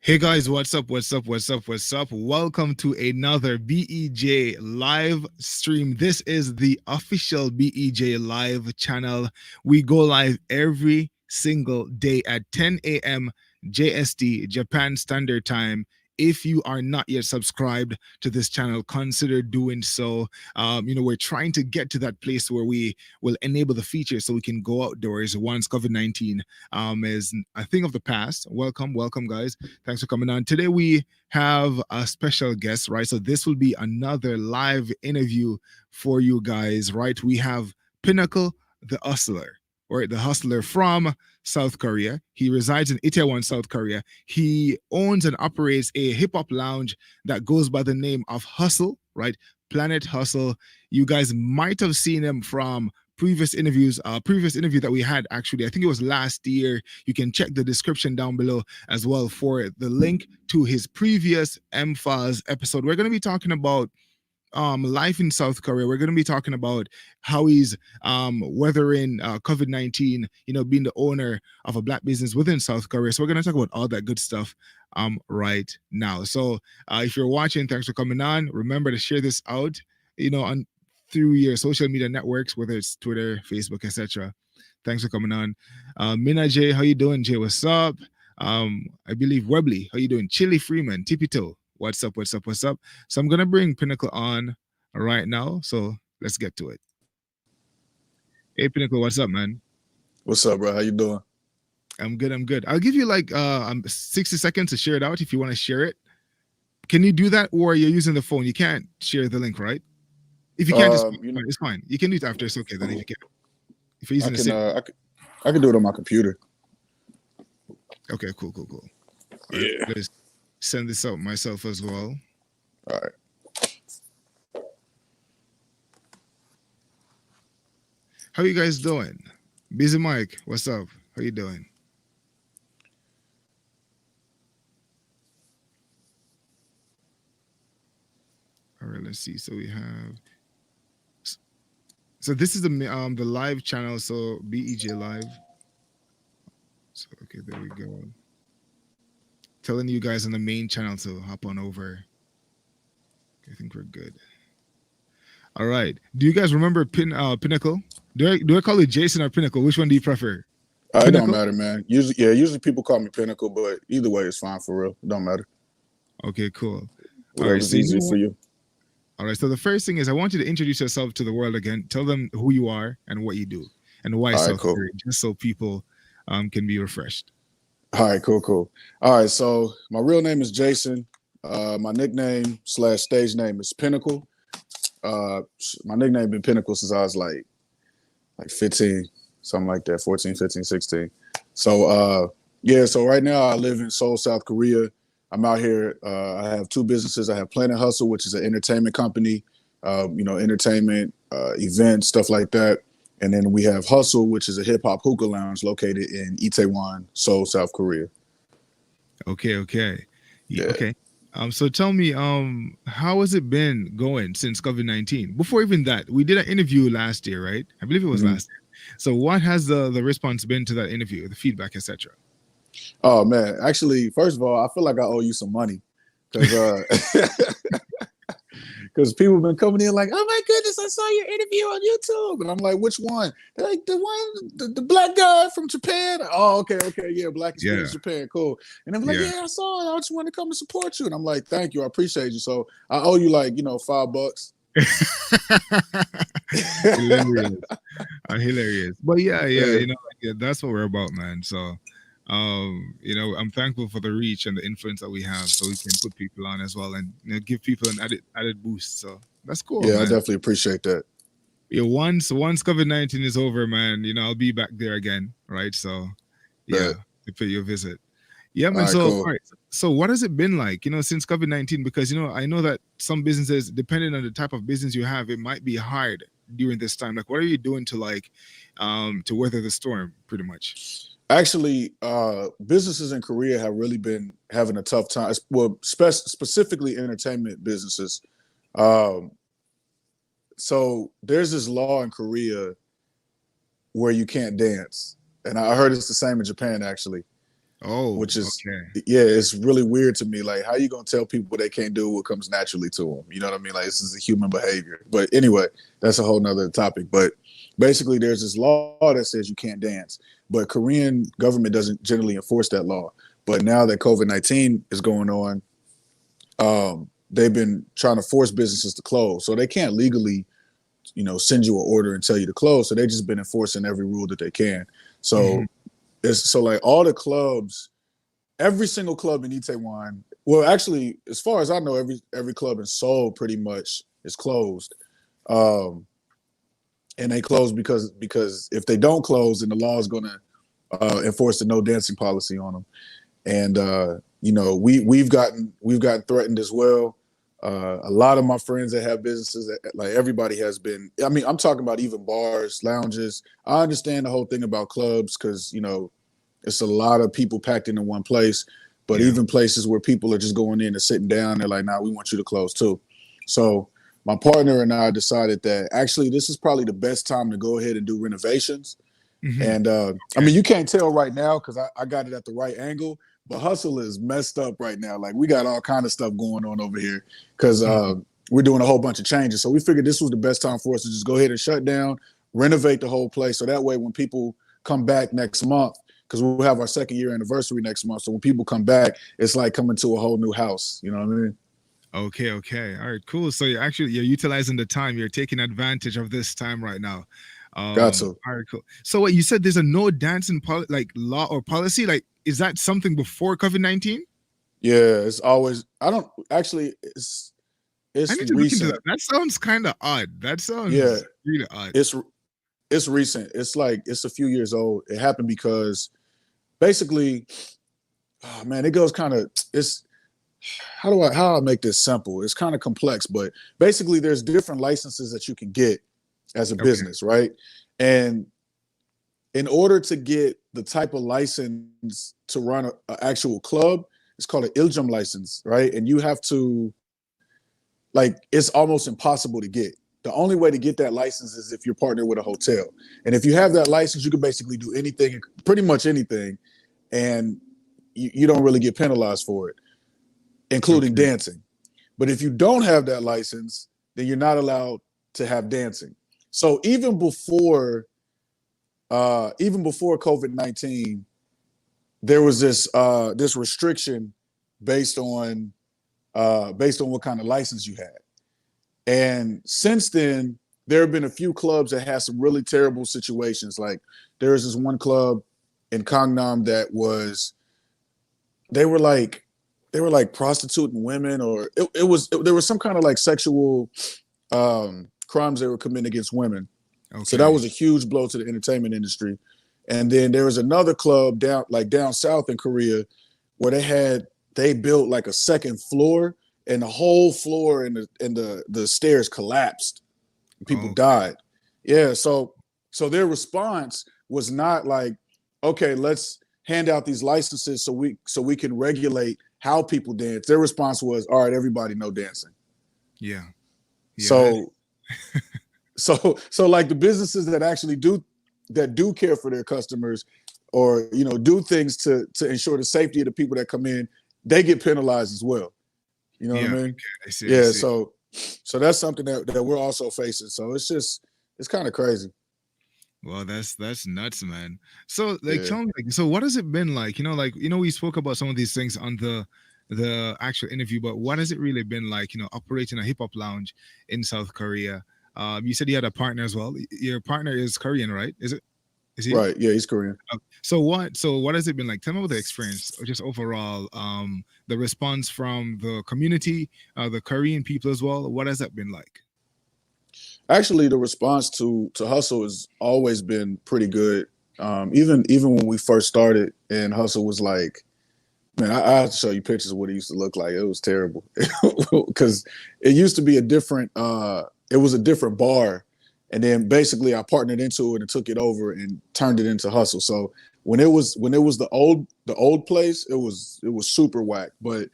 Hey guys, what's up? Welcome to another BEJ live stream. This is the official BEJ live channel. We go live every single day at 10 a.m. JST, Japan Standard Time. If you are not yet subscribed to this channel, consider doing so. We're trying to get to that place where we will enable the feature so we can go outdoors once COVID-19 is a thing of the past. Welcome, guys. Thanks for coming on. Today we have a special guest, right? So this will be another live interview for you guys, right? We have Pinnacle, the hustler, or the hustler from South Korea. He resides in Itaewon, South Korea. He owns and operates a hip hop lounge that goes by the name of Hustle, right? Planet Hustle. You guys might have seen him from previous interview that we had. Actually, I think it was last year. You can check the description down below as well for the link to his previous MFiles episode. We're going to be talking about life in South Korea. We're going to be talking about how he's weathering COVID-19, being the owner of a black business within South Korea. So we're going to talk about all that good stuff right now. So if you're watching, thanks for coming on. Remember to share this out, on through your social media networks, whether it's Twitter, Facebook, etc. Thanks for coming on. Mina J, how you doing? Jay, what's up? I believe Webley, how you doing? Chili Freeman, Tipito, what's up? So I'm gonna bring Pinnacle on right now. So let's get to it. Hey Pinnacle, what's up, man? What's up, bro? How you doing? I'm good. I'll give you like 60 seconds to share it out if you want to share it. Can you do that, or you're using the phone? You can't share the link, right? If you can't, it's fine. You can do it after. It's okay. Then if you can, if you're using the same, I can do it on my computer. Okay, cool. Yeah. Right, let's send this out myself as well. All right. How you guys doing? Busy Mike, what's up? How you doing? All right, let's see. So we have. So this is the live channel. So BEJ Live. So okay, there we go. Telling you guys on the main channel to hop on over. I think we're good. All right. Do you guys remember Pinnacle? Do I call it Jason or Pinnacle? Which one do you prefer? It don't matter, man. Usually people call me Pinnacle, but either way, it's fine for real. It don't matter. Okay, cool. Whatever's easier for you. All right. So the first thing is I want you to introduce yourself to the world again. Tell them who you are and what you do and why South Korea, just so people can be refreshed. All right, cool. All right, so my real name is Jason. My nickname / stage name is Pinnacle. My nickname been Pinnacle since I was like 15, something like that, 14, 15, 16. So so right now I live in Seoul, South Korea. I'm out here. I have two businesses. I have Planet Hustle, which is an entertainment company, entertainment, events, stuff like that. And then we have Hustle, which is a hip hop hookah lounge located in Itaewon, Seoul, South Korea. Okay. Yeah. Okay. So tell me, how has it been going since COVID-19? Before even that, we did an interview last year, right? I believe it was last year. So what has the response been to that interview, the feedback, etc.? Oh man, actually, first of all, I feel like I owe you some money because people have been coming in like, oh my goodness, I saw your interview on YouTube, and I'm like, which one? They're like, the one, the black guy from Japan. Oh, okay, yeah, Black Experience Japan, cool. And I'm like, yeah, I saw it. I just want to come and support you, and I'm like, thank you, I appreciate you. So I owe you like $5. Hilarious. But that's what we're about, man. So I'm thankful for the reach and the influence that we have, so we can put people on as well and give people an added boost. So that's cool. Yeah, man. I definitely appreciate that. Yeah, once COVID-19 is over, man, I'll be back there again, right? So to pay you a visit. Yeah, man. All right. So what has it been like, since COVID-19? Because I know that some businesses, depending on the type of business you have, it might be hard during this time. Like, what are you doing to to weather the storm, pretty much? Actually, businesses in Korea have really been having a tough time. Well, specifically entertainment businesses. So there's this law in Korea where you can't dance, and I heard it's the same in Japan actually. Oh, which is, okay. yeah, it's really weird to me. Like, how you gonna tell people they can't do what comes naturally to them? You know what I mean? Like, this is a human behavior. But anyway, that's a whole nother topic. But basically, there's this law that says you can't dance, but Korean government doesn't generally enforce that law. But now that COVID-19 is going on, they've been trying to force businesses to close, so they can't legally, send you an order and tell you to close. So they just been enforcing every rule that they can. Hmm. So it's so like all the clubs, every single club in Itaewon. Well, actually, as far as I know, every club in Seoul pretty much is closed, um, and they close because if they don't close, then the law is going to enforce the no dancing policy on them. And we've gotten threatened as well. A lot of my friends that have businesses, like everybody has been. I mean, I'm talking about even bars, lounges. I understand the whole thing about clubs because it's a lot of people packed into one place. But Yeah. even places where people are just going in and sitting down, they're like, "Nah, we want you to close too." So my partner and I decided that actually this is probably the best time to go ahead and do renovations. Hmm. And I Okay. mean, you can't tell right now because I got it at the right angle, but hustle is messed up right now. Like we got all kind of stuff going on over here because Hmm. we're doing a whole bunch of changes. So we figured this was the best time for us to just go ahead and shut down, renovate the whole place. So that way, when people come back next month, because we'll have our second year anniversary next month. So when people come back, it's like coming to a whole new house. You know what I mean? Okay. Okay. All right. Cool. So you're utilizing the time. You're taking advantage of this time right now. Got to. All right. Cool. So what you said? There's a no dancing like law or policy. Like, is that something before COVID-19? Yeah, it's always. I don't actually. I It's need to look into that. recent. That sounds kind of odd. That Yeah, sounds really odd. it's it's recent. It's like it's a few years old. It happened because basically, oh man, it goes kind of. It's how I make this simple. It's kind of complex, but basically, there's different licenses that you can get as a Okay. business, right? And in order to get the type of license to run an actual club, it's called an ILJUM license, right? And you have to it's almost impossible to get. The only way to get that license is if you're partnered with a hotel. And if you have that license, you can basically do anything, pretty much anything, and you don't really get penalized for it, including Okay. dancing. But if you don't have that license, then you're not allowed to have dancing. So even before COVID-19, there was this restriction based on what kind of license you had. And since then, there have been a few clubs that had some really terrible situations. Like there was this one club in Gangnam that they were like prostituting women, or there was some kind of like sexual crimes they were committing against women. So that Okay. was a huge blow to the entertainment industry. And then there was another club down south in Korea where they built like a second floor, and the whole floor and the stairs collapsed. People Okay. died. Yeah, so their response was not like, okay, let's hand out these licenses so we can regulate how people dance. Their response was, all right, everybody no dancing. Yeah. Yeah. That. So so like the businesses that actually do care for their customers, or do things to ensure the safety of the people that come in, they get penalized as well. You know what I Yeah. mean? Okay. I see. I Yeah. see. So that's something that we're also facing. So it's kind of crazy. Well, that's nuts, man. So, like, Yeah. tell me, like, so what has it been like? We spoke about some of these things on the actual interview, but what has it really been like? Operating a hip hop lounge in South Korea. You said you had a partner as well. Your partner is Korean, right? Is it? Is he? Right. Yeah. He's Korean. So what? So what has it been like? Tell me about the experience, or just overall, the response from the community, the Korean people as well. What has that been like? Actually, the response to Hustle has always been pretty good. Even when we first started, and Hustle was like, man, I have to show you pictures of what it used to look like. It was terrible because it used to be a different. It was a different bar, and then basically I partnered into it and took it over and turned it into Hustle. So when it was the old place, it was super whack. But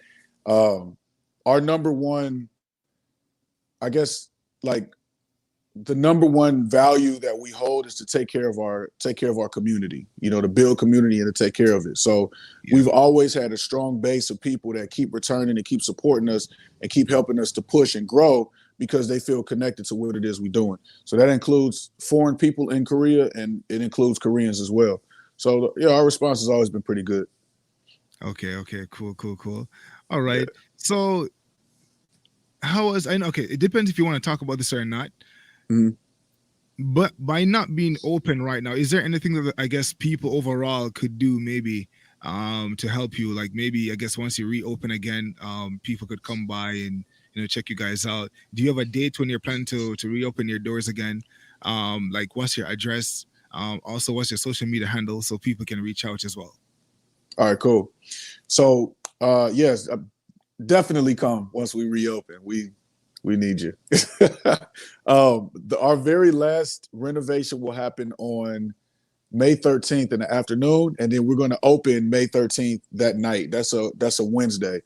our number one, I guess, like the number one value that we hold is to take care of our community, to build community and to take care of it. So Yeah. we've always had a strong base of people that keep returning and keep supporting us and keep helping us to push and grow because they feel connected to what it is we're doing. So that includes foreign people in Korea, and it includes Koreans as well. So our response has always been pretty good. Okay. Cool. All right. So how was I know? Okay, it depends if you want to talk about this or not. Mm-hmm. But by not being open right now, is there anything that I guess people overall could do maybe to help you? Like maybe I guess once you reopen again, people could come by and check you guys out. Do you have a date when you're planning to reopen your doors again? Like what's your address? Also, what's your social media handle so people can reach out as well? All right, cool. So yes, definitely come once we reopen. We need you. Our very last renovation will happen on May 13th in the afternoon, and then we're going to open May 13th that night. That's a Wednesday.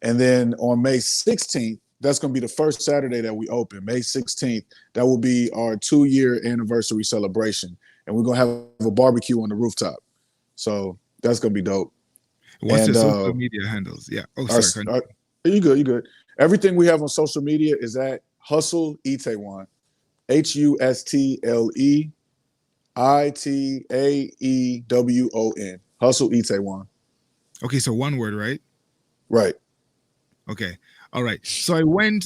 And then on May 16th, that's going to be the first Saturday that we open. May 16th, that will be our 2-year anniversary celebration, and we're going to have a barbecue on the rooftop. So that's going to be dope. What's your social media handles? Yeah. Oh, sorry. You good. Everything we have on social media is at Hustle Itaewon. HustleItaewon. Hustle Itaewon. Okay, so one word, right? Right. Okay. All right. So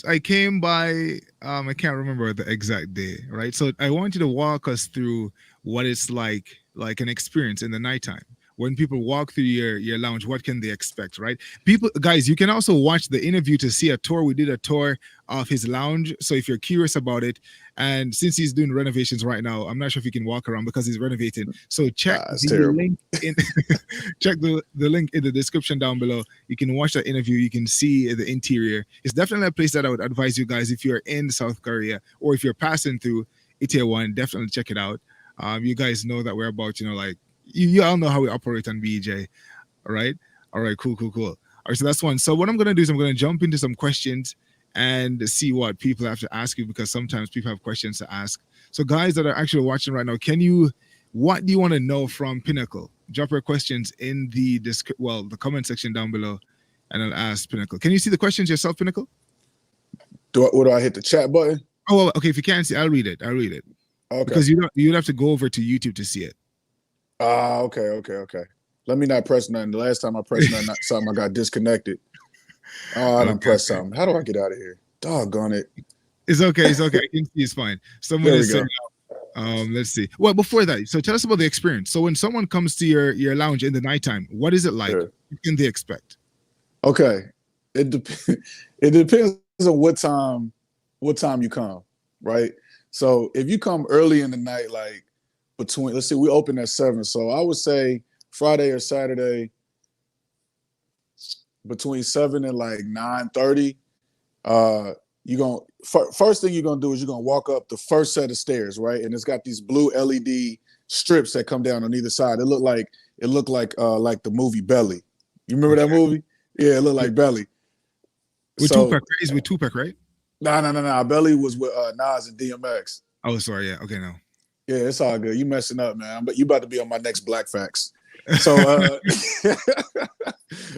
I came by, I can't remember the exact day, right? So I want you to walk us through what it's like an experience in the nighttime. When people walk through your lounge, what can they expect, right? People, guys, you can also watch the interview to see a tour. We did a tour of his lounge. So if you're curious about it, and since he's doing renovations right now, I'm not sure if he can walk around because he's renovating. So check the link in check the link in the description down below. You can watch that interview. You can see the interior. It's definitely a place that I would advise you guys if you're in South Korea or if you're passing through Itaewon, definitely check it out. You guys know that we're about, you all know how we operate on BEJ. All right, cool. All right, so that's one. So what I'm gonna do is I'm gonna jump into some questions and see what people have to ask you, because sometimes people have questions to ask. So guys that are actually watching right now, what do you want to know from Pinnacle? Drop your questions in the comment section down below, and I'll ask Pinnacle. Can you see the questions yourself, Pinnacle? Do I hit the chat button? Oh, okay. If you can't see, I'll read it. Okay. Because you'd have to go over to YouTube to see it. Okay. Let me not press nothing. The last time I pressed something, I got disconnected. Oh, I done pressed something. How do I get out of here? Doggone it. It's okay. I can see it's fine. Someone is saying, let's see. Well, before that, so tell us about the experience. So when someone comes to your lounge in the nighttime, what is it like? Sure. What can they expect? Okay. It depends on what time you come, right? So if you come early in the night, like let's see, we open at 7. So I would say Friday or Saturday between 7 and like 9:30. First thing you're gonna do is you're gonna walk up the first set of stairs, right? And it's got these blue LED strips that come down on either side. It looked like the movie Belly. You remember that movie? Yeah, it looked like Belly. With Tupac, he's with Tupac, right? No. Belly was with Nas and DMX. Oh, sorry. Yeah. Okay, no. Yeah, it's all good. You messing up, man. But you about to be on my next Black Facts. So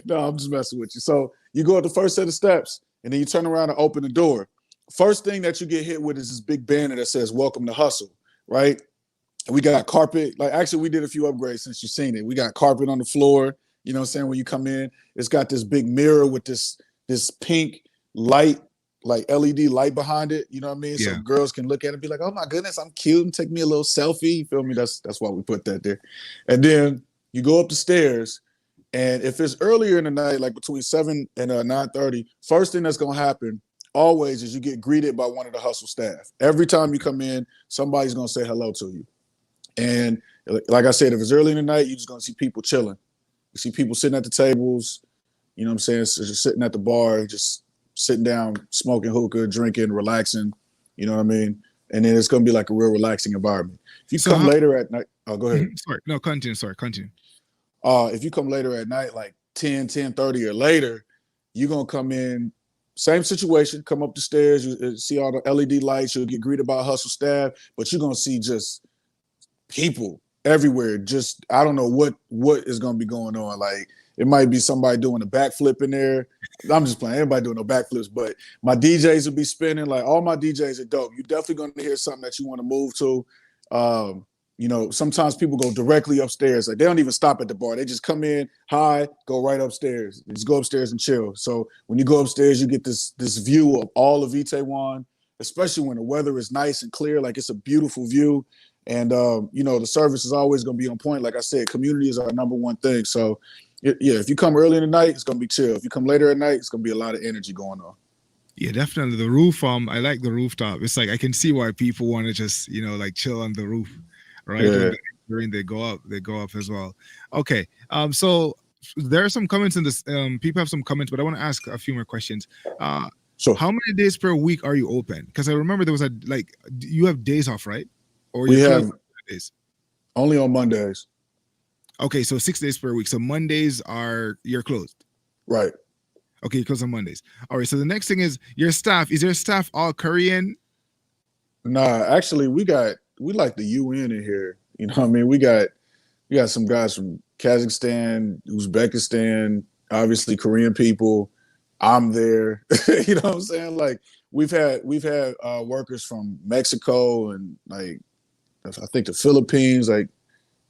no, I'm just messing with you. So you go up the first set of steps, and then you turn around and open the door. First thing that you get hit with is this big banner that says "Welcome to Hustle," right? And we got carpet. Like, actually, we did a few upgrades since you've seen it. We got carpet on the floor. You know what I'm saying? When you come in, it's got this big mirror with this pink light, like LED light behind it. You know what I mean? Yeah. So girls can look at it and be like, "Oh my goodness, I'm cute," and take me a little selfie. You feel me? That's why we put that there. And then you go up the stairs, and if it's earlier in the night, like between 7 and 9:30, first thing that's gonna happen always is you get greeted by one of the Hustle staff. Every time you come in, somebody's gonna say hello to you. And like I said, if it's early in the night, you're just gonna see people chilling. You see people sitting at the tables, you know what I'm saying? So just sitting at the bar, just sitting down, smoking hookah, drinking, relaxing, you know what I mean? And then it's gonna be like a real relaxing environment. If you come later at night, go ahead. Sorry, no, continue. If you come later at night, like 10:30 or later, you're gonna come in same situation. Come up the stairs, you see all the LED lights. You'll get greeted by hustle staff, but you're gonna see just people everywhere. Just I don't know what is gonna be going on. Like it might be somebody doing a backflip in there. I'm just playing. Everybody doing no backflips, but my DJs will be spinning. Like all my DJs are dope. You're definitely gonna hear something that you want to move to. You know, sometimes people go directly upstairs. Like they don't even stop at the bar. They just come in, hi, go right upstairs. Just go upstairs and chill. So when you go upstairs, you get this view of all of Itaewon, especially when the weather is nice and clear. Like it's a beautiful view. And you know, the service is always going to be on point. Like I said, community is our number one thing. So yeah, if you come early in the night, it's going to be chill. If you come later at night, it's going to be a lot of energy going on. Yeah, definitely the roof. I like the rooftop. It's like I can see why people want to just like chill on the roof, right? Yeah. When they go up as well. Okay. So there are some comments in this. People have some comments, but I want to ask a few more questions. So how many days per week are you open? Because I remember there was you have days off, right? Or we you're have days? only on Mondays. Okay, so 6 days per week. So Mondays you're closed. Right. Okay, because on Mondays. All right. So the next thing is your staff. Is your staff all Korean? Nah, actually, we like the UN in here. You know what I mean? We got some guys from Kazakhstan, Uzbekistan, obviously Korean people. I'm there. You know what I'm saying? Like we've had workers from Mexico and like I think the Philippines, like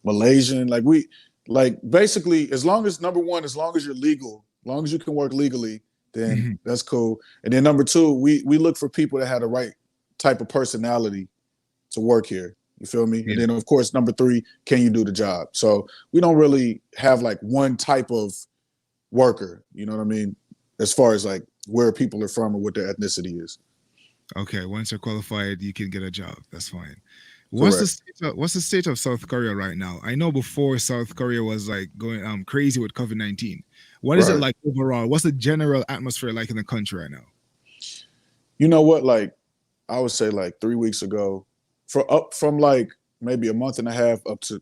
Malaysian. Like basically as long as number one, as long as you're legal, as long as you can work legally, then that's cool. And then number two, we look for people that have the right type of personality to work here. You feel me? Yeah. And then of course, number three, can you do the job? So we don't really have like one type of worker, you know what I mean? As far as like where people are from or what their ethnicity is. Okay, once you're qualified, you can get a job. That's fine. What's the state of South Korea right now? I know before South Korea was like going crazy with COVID-19. What is it like overall? What's the general atmosphere like in the country right now? You know what? Like I would say like 3 weeks ago, from like maybe a month and a half up to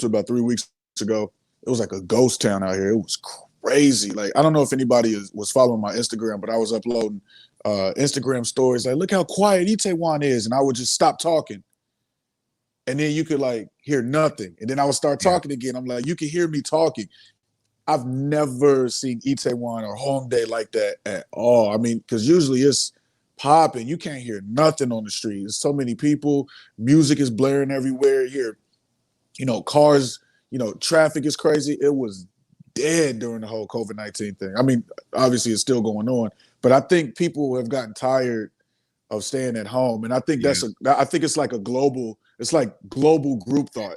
about 3 weeks ago, it was like a ghost town out here. It was crazy. Like I don't know if anybody was following my Instagram, but I was uploading Instagram stories like, look how quiet Itaewon is, and I would just stop talking. And then you could like hear nothing. And then I would start talking again. I'm like, you can hear me talking. I've never seen Itaewon or Hongdae like that at all. I mean, because usually it's popping. You can't hear nothing on the street. There's so many people. Music is blaring everywhere. You hear, cars, traffic is crazy. It was dead during the whole COVID-19 thing. I mean, obviously it's still going on, but I think people have gotten tired of staying at home. And I think I think it's like it's like global group thought.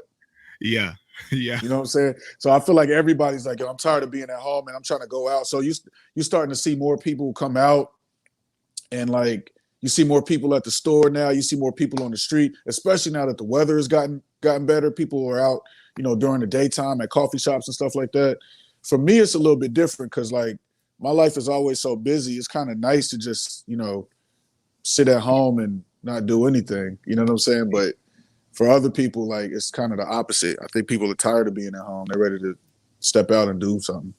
Yeah. Yeah. You know what I'm saying? So I feel like everybody's like, I'm tired of being at home and I'm trying to go out. So you're starting to see more people come out, and like you see more people at the store now. You see more people on the street, especially now that the weather has gotten better. People are out, during the daytime at coffee shops and stuff like that. For me, it's a little bit different because like my life is always so busy. It's kind of nice to just, sit at home and not do anything. You know what I'm saying? But for other people, like it's kind of the opposite. I think people are tired of being at home. They're ready to step out and do something.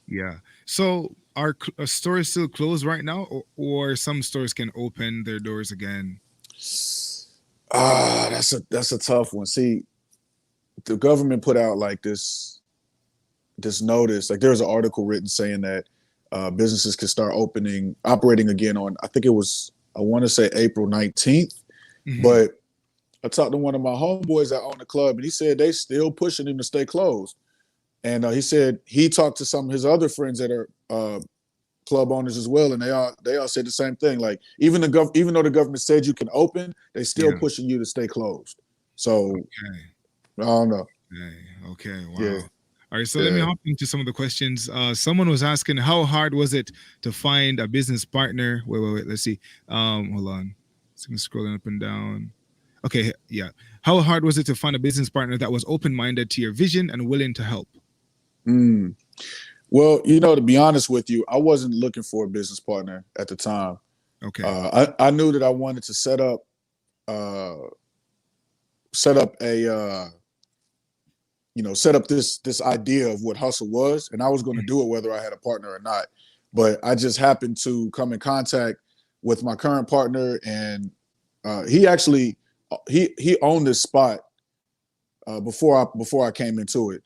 Yeah. So are stores still closed right now, or some stores can open their doors again? That's a tough one. See, the government put out like this notice. Like there's an article written saying that businesses can start operating again on, I want to say April 19th. But I talked to one of my homeboys that own the club, and he said they still pushing him to stay closed. And he said he talked to some of his other friends that are club owners as well, and they all said the same thing. Like even though the government said you can open, they still pushing you to stay closed. So I don't know. Okay. Wow. Yeah. All right, so let me hop into some of the questions. Someone was asking, how hard was it to find a business partner? Wait. Let's see. Hold on. So I'm scrolling up and down. Okay, yeah. How hard was it to find a business partner that was open-minded to your vision and willing to help? Well, to be honest with you, I wasn't looking for a business partner at the time. Okay. I knew that I wanted to set up this idea of what hustle was, and I was going to do it whether I had a partner or not. but I just happened to come in contact with my current partner, and he actually he owned this spot before I came into it,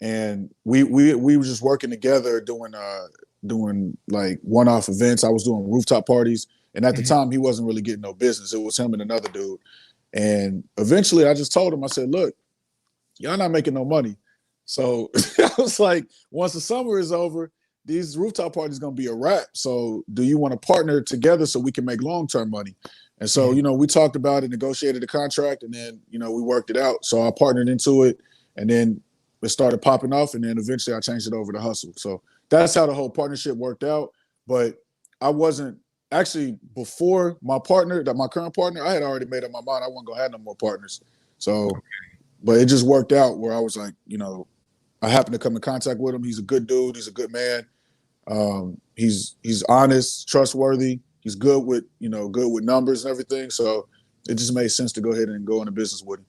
and we were just working together doing like one-off events. I was doing rooftop parties, and at the time he wasn't really getting no business. It was him and another dude, and eventually I just told him, I said, look, y'all not making no money. So I was like, once the summer is over, these rooftop parties gonna be a wrap. So do you want to partner together so we can make long-term money? And so, we talked about it, negotiated the contract, and then, we worked it out. So I partnered into it, and then it started popping off, and then eventually I changed it over to Hustle. So that's how the whole partnership worked out. But I wasn't actually, before my current partner, I had already made up my mind I wasn't gonna have no more partners. So, but it just worked out where I was like, I happened to come in contact with him. He's a good dude. He's a good man. He's honest, trustworthy. He's good with numbers and everything. So it just made sense to go ahead and go into business with him.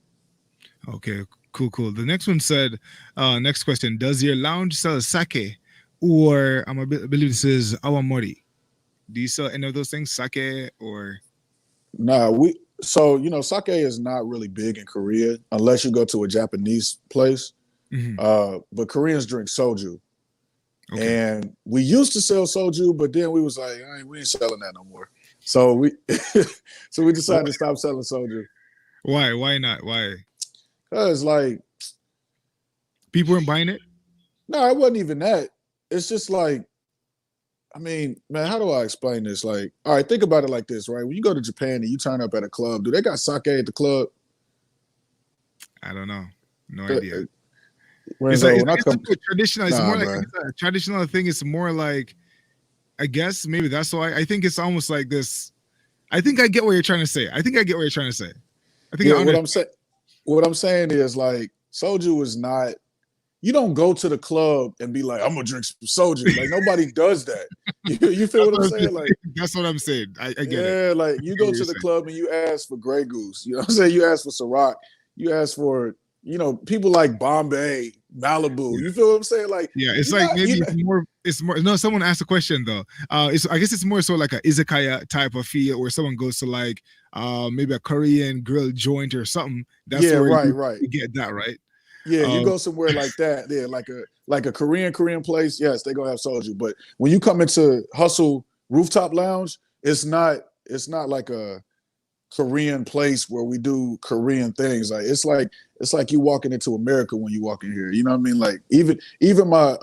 Okay, cool. The next one said, next question, does your lounge sell sake, or I believe this is awamori? Do you sell any of those things, sake or? Nah, sake is not really big in Korea unless you go to a Japanese place. But Koreans drink soju. Okay. And we used to sell soju, but then we was like, we ain't selling that no more. So we decided to stop selling soju. Why? Why not? Why? Because like people weren't buying it? No, it wasn't even that. It's just like, man, how do I explain this? Like, all right, think about it like this, right? When you go to Japan and you turn up at a club, do they got sake at the club? I don't know. No idea. It's traditional. It's more like a traditional thing. It's more like, I guess maybe that's why. I think it's almost like this. I think I get what you're trying to say. I think what I'm saying is like soju is not. You don't go to the club and be like, I'm gonna drink some soju. Like nobody does that. You feel what I'm saying? Like that's what I'm saying. I get it. Yeah, like you go to the club and you ask for Grey Goose. You know what I'm saying? You ask for Ciroc. You ask for people like Bombay, Malibu. You feel what I'm saying? Like it's like it's more. No, someone asked a question though. I guess it's more so like a izakaya type of feel, where someone goes to like maybe a Korean grill joint or something. That's where you get that, right? Yeah, you go somewhere like that. Yeah, like a Korean place. Yes, they gonna have soju. But when you come into Hustle Rooftop Lounge, it's not like a Korean place where we do Korean things. Like it's like you walking into America when you walk in here. You know what I mean? Like even my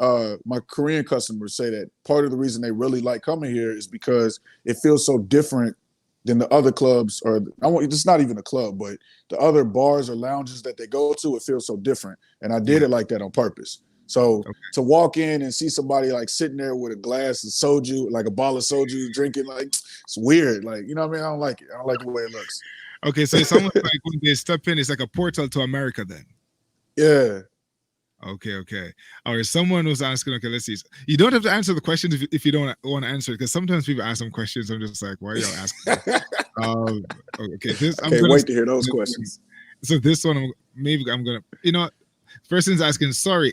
Korean customers say that part of the reason they really like coming here is because it feels so different than the other clubs, or it's not even a club, but the other bars or lounges that they go to, it feels so different. And I did it like that on purpose. So to walk in and see somebody like sitting there with a glass of soju, like a bottle of soju, drinking, like it's weird. Like, you know what I mean? I don't like it. I don't like the way it looks. Okay, so it's almost like when they step in, it's like a portal to America then. Yeah. Okay. All right, someone was asking, okay, let's see. You don't have to answer the questions if you don't want to answer it, because sometimes people ask some questions. I'm just like, why are y'all asking? Okay, I can't wait to hear those questions. So this one, I'm going to, person's asking, sorry,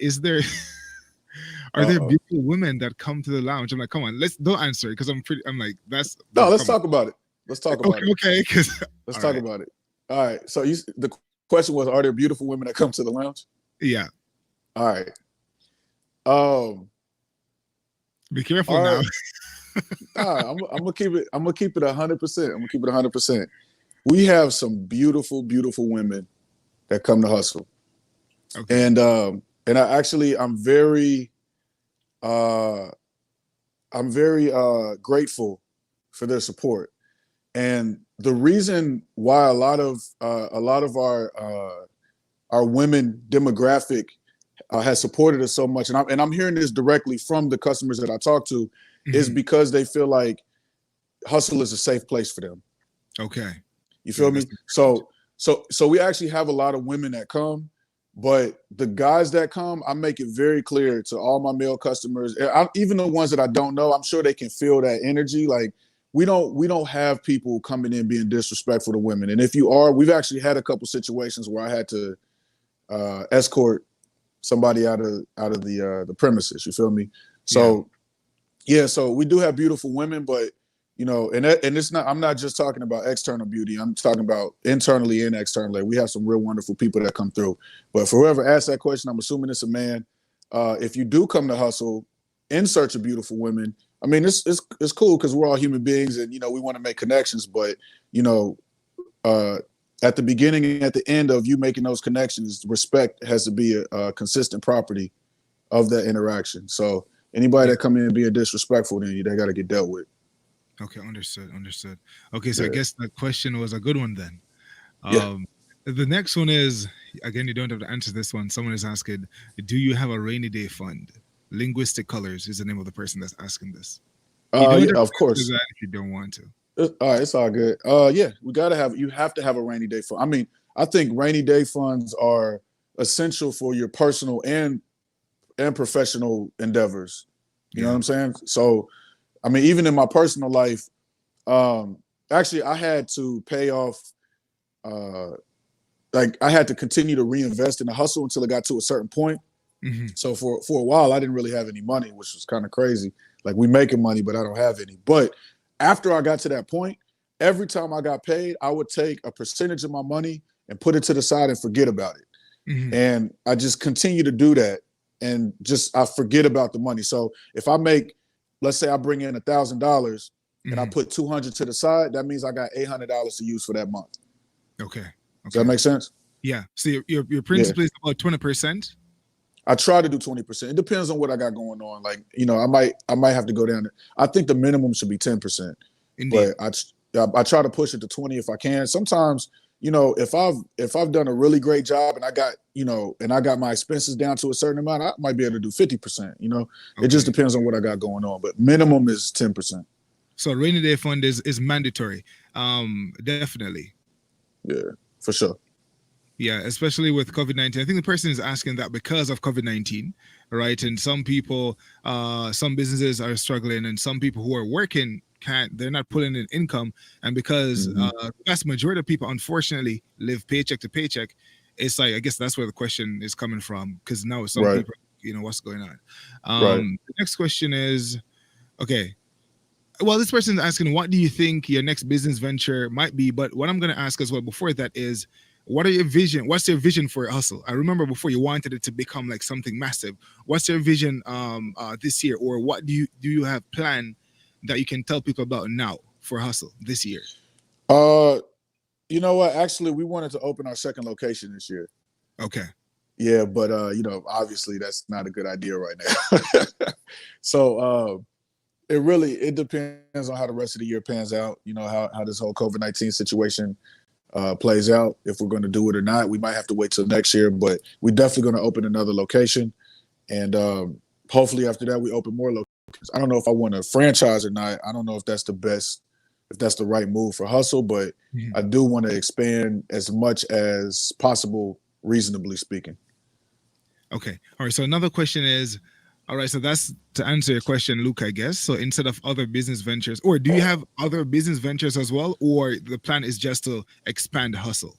are there beautiful women that come to the lounge? I'm like, come on, don't answer it, because let's talk about it. Let's talk about it. Okay, let's talk about it. All right. So the question was, are there beautiful women that come to the lounge? Yeah. All right. Be careful now. I'm gonna keep it 100%. I'm gonna keep it 100%. We have some beautiful, beautiful women that come to Hustle. Okay. And I'm very grateful for their support. And the reason why a lot of our women demographic has supported us so much, and I'm hearing this directly from the customers that I talk to, is because they feel like Hustle is a safe place for them. Okay. You feel me? So we actually have a lot of women that come, but the guys that come, I make it very clear to all my male customers, even the ones that I don't know, I'm sure they can feel that energy. Like we don't have people coming in being disrespectful to women. And if you are, we've actually had a couple situations where I had to escort somebody out of the premises. You feel me? So, Yeah, so we do have beautiful women, but and it's not. I'm not just talking about external beauty. I'm talking about internally and externally. We have some real wonderful people that come through. But for whoever asked that question, I'm assuming it's a man. If you do come to hustle in search of beautiful women, I mean, it's cool because we're all human beings, and we want to make connections. But you know, uh, at the beginning and at the end of you making those connections, respect has to be a consistent property of that interaction. So anybody Yeah. that come in being disrespectful, then they got to get dealt with. Okay, understood, understood. Okay, so I Yeah, guess that question was a good one then. yeah. The next one is, again, you don't have to answer this one. Someone is asking, do you have a rainy day fund? Linguistic Colors is the name of the person that's asking this. You don't Yeah, have of to answer course. that if you don't want to. All right, it's all good. Yeah, you have to have a rainy day fund. I mean, I think rainy day funds are essential for your personal and professional endeavors. You know what Yeah. I'm saying? So, I mean, even in my personal life, um, actually, I had to pay off. Uh, like I had to continue to reinvest in the hustle until it got to a certain point. Hmm. So for a while, I didn't really have any money, which was kind of crazy. Like we making money, but I don't have any. But after I got to that point, every time I got paid, I would take a percentage of my money and put it to the side and forget about it. Hmm. And I just continue to do that, and just I forget about the money. So if I make, let's say I bring in $1,000 and I Hmm. put 200 to the side, that means I got $800 to use for that month. Okay. Does that Okay. make sense? Yeah. So your Yeah. principal is about 20%. I try to do 20%. It depends on what I got going on. Like, I might have to go down. I think the minimum should be 10%, Indeed. but I try to push it to 20 if I can. Sometimes, if I've done a really great job and I got my expenses down to a certain amount, I might be able to do 50%. It just Okay. depends on what I got going on. But minimum is 10%. So rainy day fund is mandatory. Definitely. Yeah, for sure. Yeah, especially with COVID-19. I think the person is asking that because of COVID-19, right? And some people, some businesses are struggling, and some people who are working they're not pulling in income. And because Hmm. the vast majority of people, unfortunately, live paycheck to paycheck, it's like, I guess that's where the question is coming from. Because now some Right, people, what's going on. right. The next question is, okay, well, this person is asking, what do you think your next business venture might be? But what I'm going to ask as well before that is, what are your vision? What's your vision for your hustle? I remember before you wanted it to become like something massive. What's your vision this year, or what do you have planned that you can tell people about now for hustle this year? Uh, you know what? Actually, we wanted to open our second location this year. Okay. Yeah, but obviously that's not a good idea right now. So it depends on how the rest of the year pans out. You know how this whole COVID-19 situation plays out. If we're going to do it or not, we might have to wait till next year. But we're definitely going to open another location, and hopefully after that we open more locations. I don't know if I want to franchise or not. I don't know if that's the best, if that's the right move for hustle, but Mhm. I do want to expand as much as possible, reasonably speaking. Okay. All right. So another question is, all right. So that's to answer your question, Luke, I guess. So instead of other business ventures, or do you have other business ventures as well, or the plan is just to expand hustle?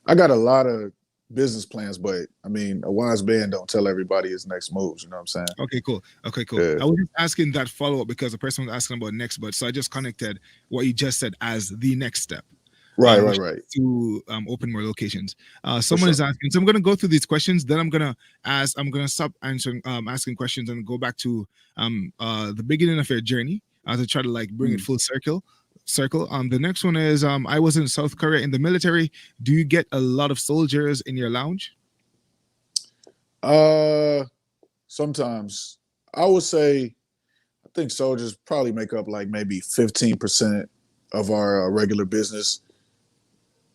I got a lot of business plans, but I mean, a wise man don't tell everybody his next moves. You know what I'm saying? Okay, cool. Okay, cool. Yeah. I was just asking that follow up because the person was asking about next, but so I just connected what you just said as the next step, Right, right, which right. is to open more locations. For Someone is sure. asking, so I'm gonna go through these questions. Then I'm gonna stop answering, asking questions and go back to the beginning of your journey to try to like bring it Mm. full circle. The next one is I was in South Korea in the military. Do you get a lot of soldiers in your lounge? Uh, Sometimes I would say I think soldiers probably make up like maybe 15% of our regular business,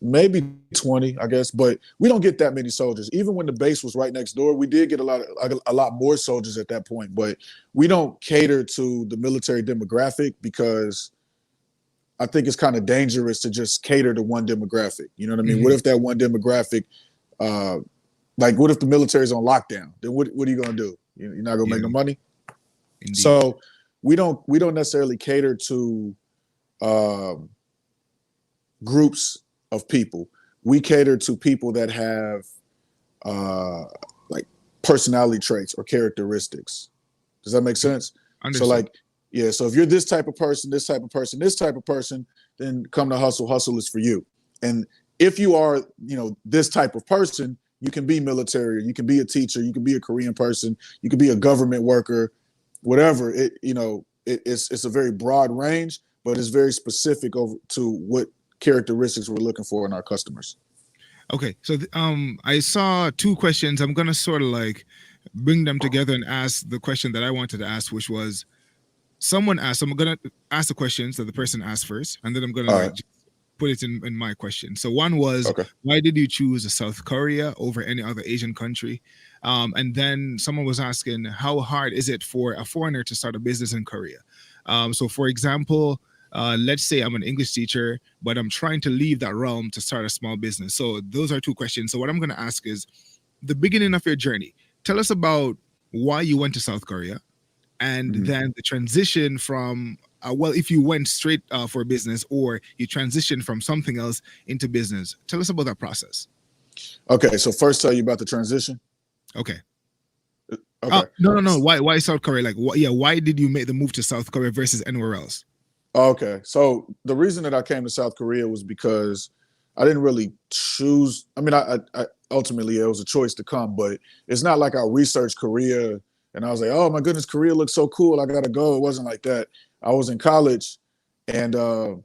maybe 20, I guess. But we don't get that many soldiers. Even when the base was right next door, we did get a lot more soldiers at that point. But we don't cater to the military demographic because I think it's kind of dangerous to just cater to one demographic. You know what I mean? What Mhm. if that one demographic, uh, like, what if the military's on lockdown? Then what are you gonna do? You're not gonna make no Yeah, money. indeed. So we don't necessarily cater to um, groups of people. We cater to people that have uh, like personality traits or characteristics. Does that make sense? So Understood. like, yeah, so if you're this type of person, this type of person, this type of person, then come to Hustle. Hustle is for you. And if you are, this type of person, you can be military, you can be a teacher, you can be a Korean person, you can be a government worker, whatever. It's a very broad range, but it's very specific over to what characteristics we're looking for in our customers. Okay, so I saw two questions. I'm gonna sort of like bring them together and ask the question that I wanted to ask, which was someone asked. So I'm gonna ask the questions that the person asked first, and then I'm gonna All like right. just put it in my question. So one was, Okay. why did you choose South Korea over any other Asian country? And then someone was asking, how hard is it for a foreigner to start a business in Korea? So for example, let's say I'm an English teacher, but I'm trying to leave that realm to start a small business. So those are two questions. So what I'm going to ask is the beginning of your journey. Tell us about why you went to South Korea, and Mhm. then the transition from well, if you went straight for a business or you transitioned from something else into business. Tell us about that process. Okay. So first, tell you about the transition. Okay. Okay. No. Why South Korea? Like, yeah, why did you make the move to South Korea versus anywhere else? Okay. So the reason that I came to South Korea was because I didn't really choose. I mean, I ultimately it was a choice to come, but it's not like I researched Korea and I was like, oh my goodness, Korea looks so cool. I gotta go. It wasn't like that. I was in college and I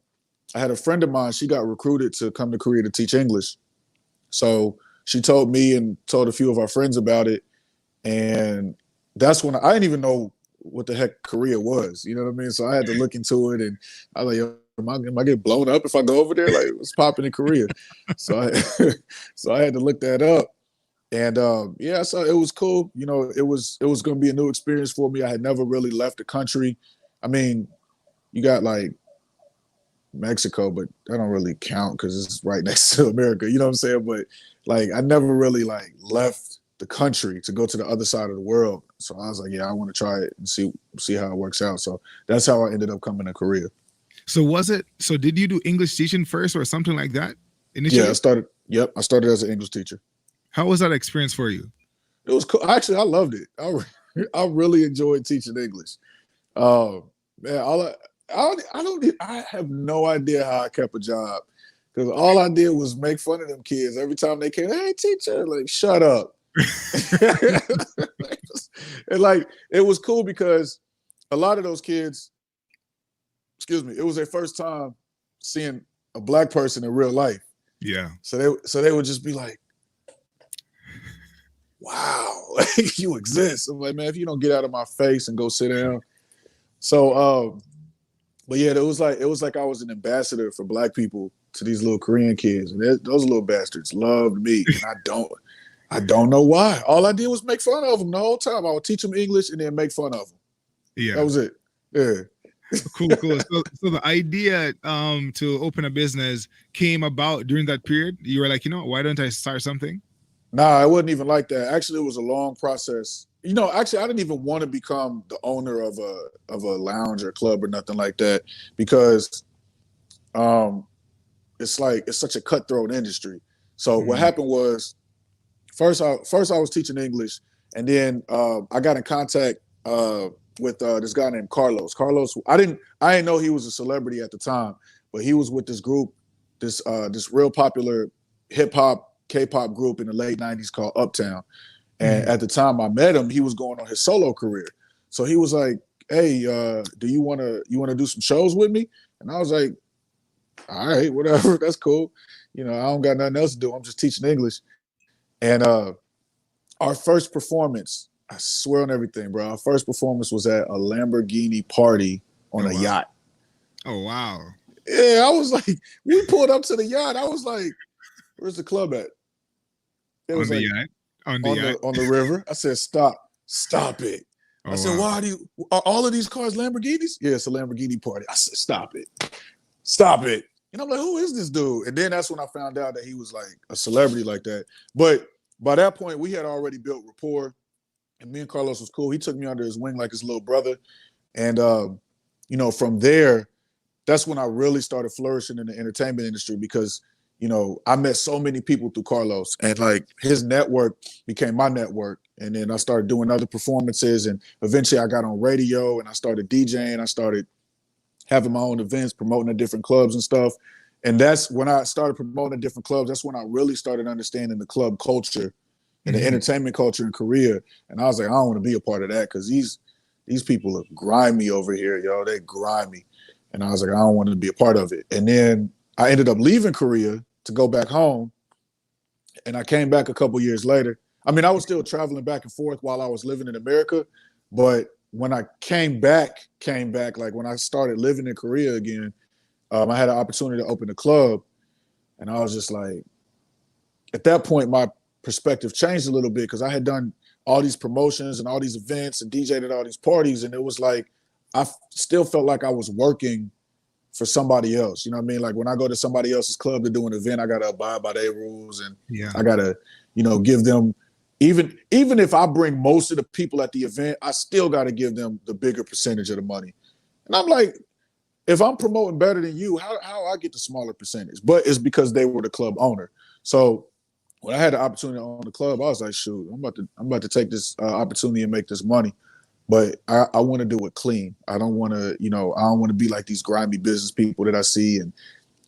had a friend of mine. She got recruited to come to Korea to teach English. So she told me and told a few of our friends about it. And that's when I didn't even know what the heck Korea was. You know what I mean? So I had to look into it, and I was like, yo, am I getting blown up if I go over there? Like, what's popping in Korea? So I, so I had to look that up, and yeah, so it was cool. It was going to be a new experience for me. I had never really left the country. I mean, you got like Mexico, but that don't really count because it's right next to America. You know what I'm saying? But like, I never really like left the country to go to the other side of the world. So I was like, yeah, I want to try it and see how it works out. So that's how I ended up coming to Korea. So was it? So did you do English teaching first or something like that Yeah, I initially? started. Yep, I started as an English teacher. How was that experience for you? It was cool. Actually, I loved it. I really enjoyed teaching English. Um, man, I have no idea how I kept a job because all I did was make fun of them kids every time they came. Hey, teacher, like shut up. And like it was cool because a lot of those kids, excuse me, it was their first time seeing a black person in real life. Yeah. So they would just be like, wow, like you exist. I'm like, man, if you don't get out of my face and go sit down. So but yeah, it was like I was an ambassador for black people to these little Korean kids. And those little bastards loved me. And I don't know why. All I did was make fun of them the whole time. I would teach them English and then make fun of them. That Yeah. was it. Yeah. Cool, cool. So the idea to open a business came about during that period. You were like, why don't I start something? Nah, it wasn't even like that. Actually, it was a long process. Actually, I didn't even want to become the owner of a lounge or club or nothing like that because um it's such a cutthroat industry. So what Mm, happened was first I was teaching English, and then I got in contact with this guy named Carlos. Carlos, I didn't know he was a celebrity at the time, but he was with this group, this real popular hip hop K-pop group in the late '90s called Uptown. And mm. at the time I met him, he was going on his solo career. So he was like, "Hey, do you wanna do some shows with me?" And I was like, "All right, whatever, that's cool. I don't got nothing else to do. I'm just teaching English." And our first performance, I swear on everything, bro. Our first performance was at a Lamborghini party on Oh a wow. yacht. Oh wow. Yeah, I was like, we pulled up to the yacht. I was like, "Where's the club at?" It On was the like yacht. On the on the yacht. on the river. I said, stop it. I Oh said, wow. why are all of these cars Lamborghinis? Yeah, it's a Lamborghini party. I said, stop it. And I'm like, who is this dude? And then that's when I found out that he was like a celebrity like that. But by that point, we had already built rapport, and me and Carlos was cool. He took me under his wing like his little brother. And from there, that's when I really started flourishing in the entertainment industry because I met so many people through Carlos, and like his network became my network. And then I started doing other performances, and eventually I got on radio and I started DJing. I started having my own events, promoting at different clubs and stuff. And that's when I started promoting at different clubs. That's when I really started understanding the club culture and the entertainment culture in Korea. And I was like, I don't want to be a part of that because these people are grimy over here, yo. They grimy. And I was like, I don't want to be a part of it. And then I ended up leaving Korea to go back home. And I came back a couple years later. I mean, I was still traveling back and forth while I was living in America. But when I came back, like when I started living in Korea again, I had an opportunity to open a club. And I was just like, at that point, my perspective changed a little bit because I had done all these promotions and all these events and DJed at all these parties. And it was like, I still felt like I was working for somebody else. You know what I mean? Like when I go to somebody else's club to do an event, I got to abide by their rules. And I got to, give them, even if I bring most of the people at the event, I still got to give them the bigger percentage of the money. And I'm like, if I'm promoting better than you, how I get the smaller percentage? But it's because they were the club owner. So when I had the opportunity to own the club, I was like, shoot, I'm about to take this opportunity and make this money. But I want to do it clean. I don't want to, I don't want to be like these grimy business people that I see and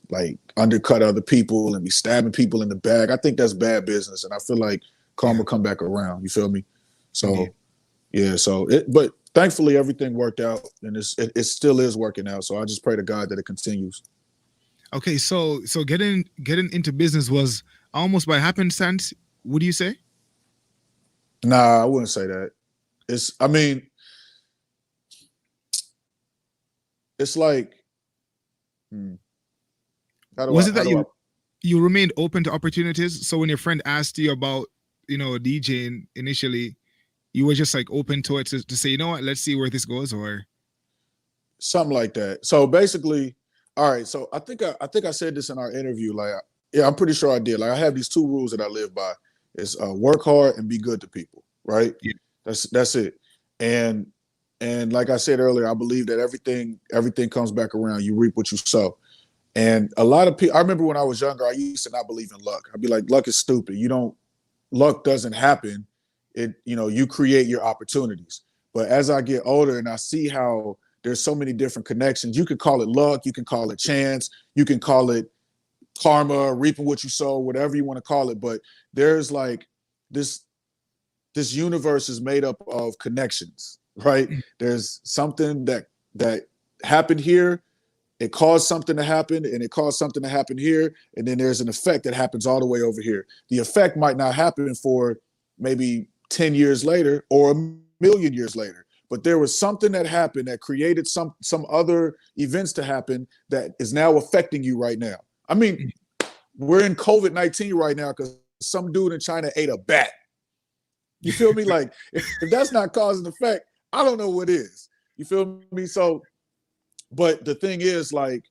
like undercut other people and be stabbing people in the back. I think that's bad business. And I feel like karma come back around. You feel me? So, but thankfully everything worked out and it still is working out. So I just pray to God that it continues. Okay. So getting into business was almost by happenstance, would you say? Nah, I wouldn't say that. It's like, was it that you remained open to opportunities? So when your friend asked you about, DJing initially, you were just like open to it to say, you know what, let's see where this goes, or something like that. So basically, all right. So I think I said this in our interview. Like, yeah, I'm pretty sure I did. Like, I have these two rules that I live by: is work hard and be good to people. Right. Yeah. That's it. And like I said earlier, I believe that everything comes back around. You reap what you sow. And a lot of people, I remember when I was younger, I used to not believe in luck. I'd be like, luck is stupid. Luck doesn't happen. You create your opportunities. But as I get older and I see how there's so many different connections, you can call it luck, you can call it chance, you can call it karma, reaping what you sow, whatever you want to call it. But there's like this universe is made up of connections, right? There's something that happened here. It caused something to happen, and it caused something to happen here, and then there's an effect that happens all the way over here. The effect might not happen for maybe 10 years later or a million years later, but there was something that happened that created some other events to happen that is now affecting you right now. I mean, we're in COVID-19 right now because some dude in China ate a bat. You feel me? Like, if that's not cause and effect, I don't know what is. You feel me? So, but the thing is, like,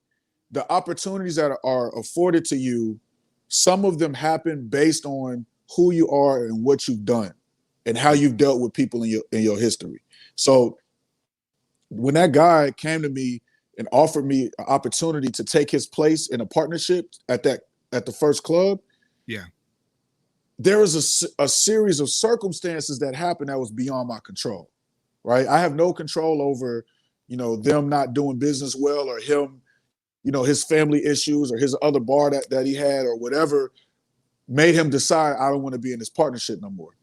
the opportunities that are afforded to you, some of them happen based on who you are and what you've done and how you've dealt with people in your history. So when that guy came to me and offered me an opportunity to take his place in a partnership at the first club, there was a series of circumstances that happened that was beyond my control, right? I have no control over, them not doing business well, or him, his family issues, or his other bar that he had, or whatever made him decide I don't want to be in this partnership no more.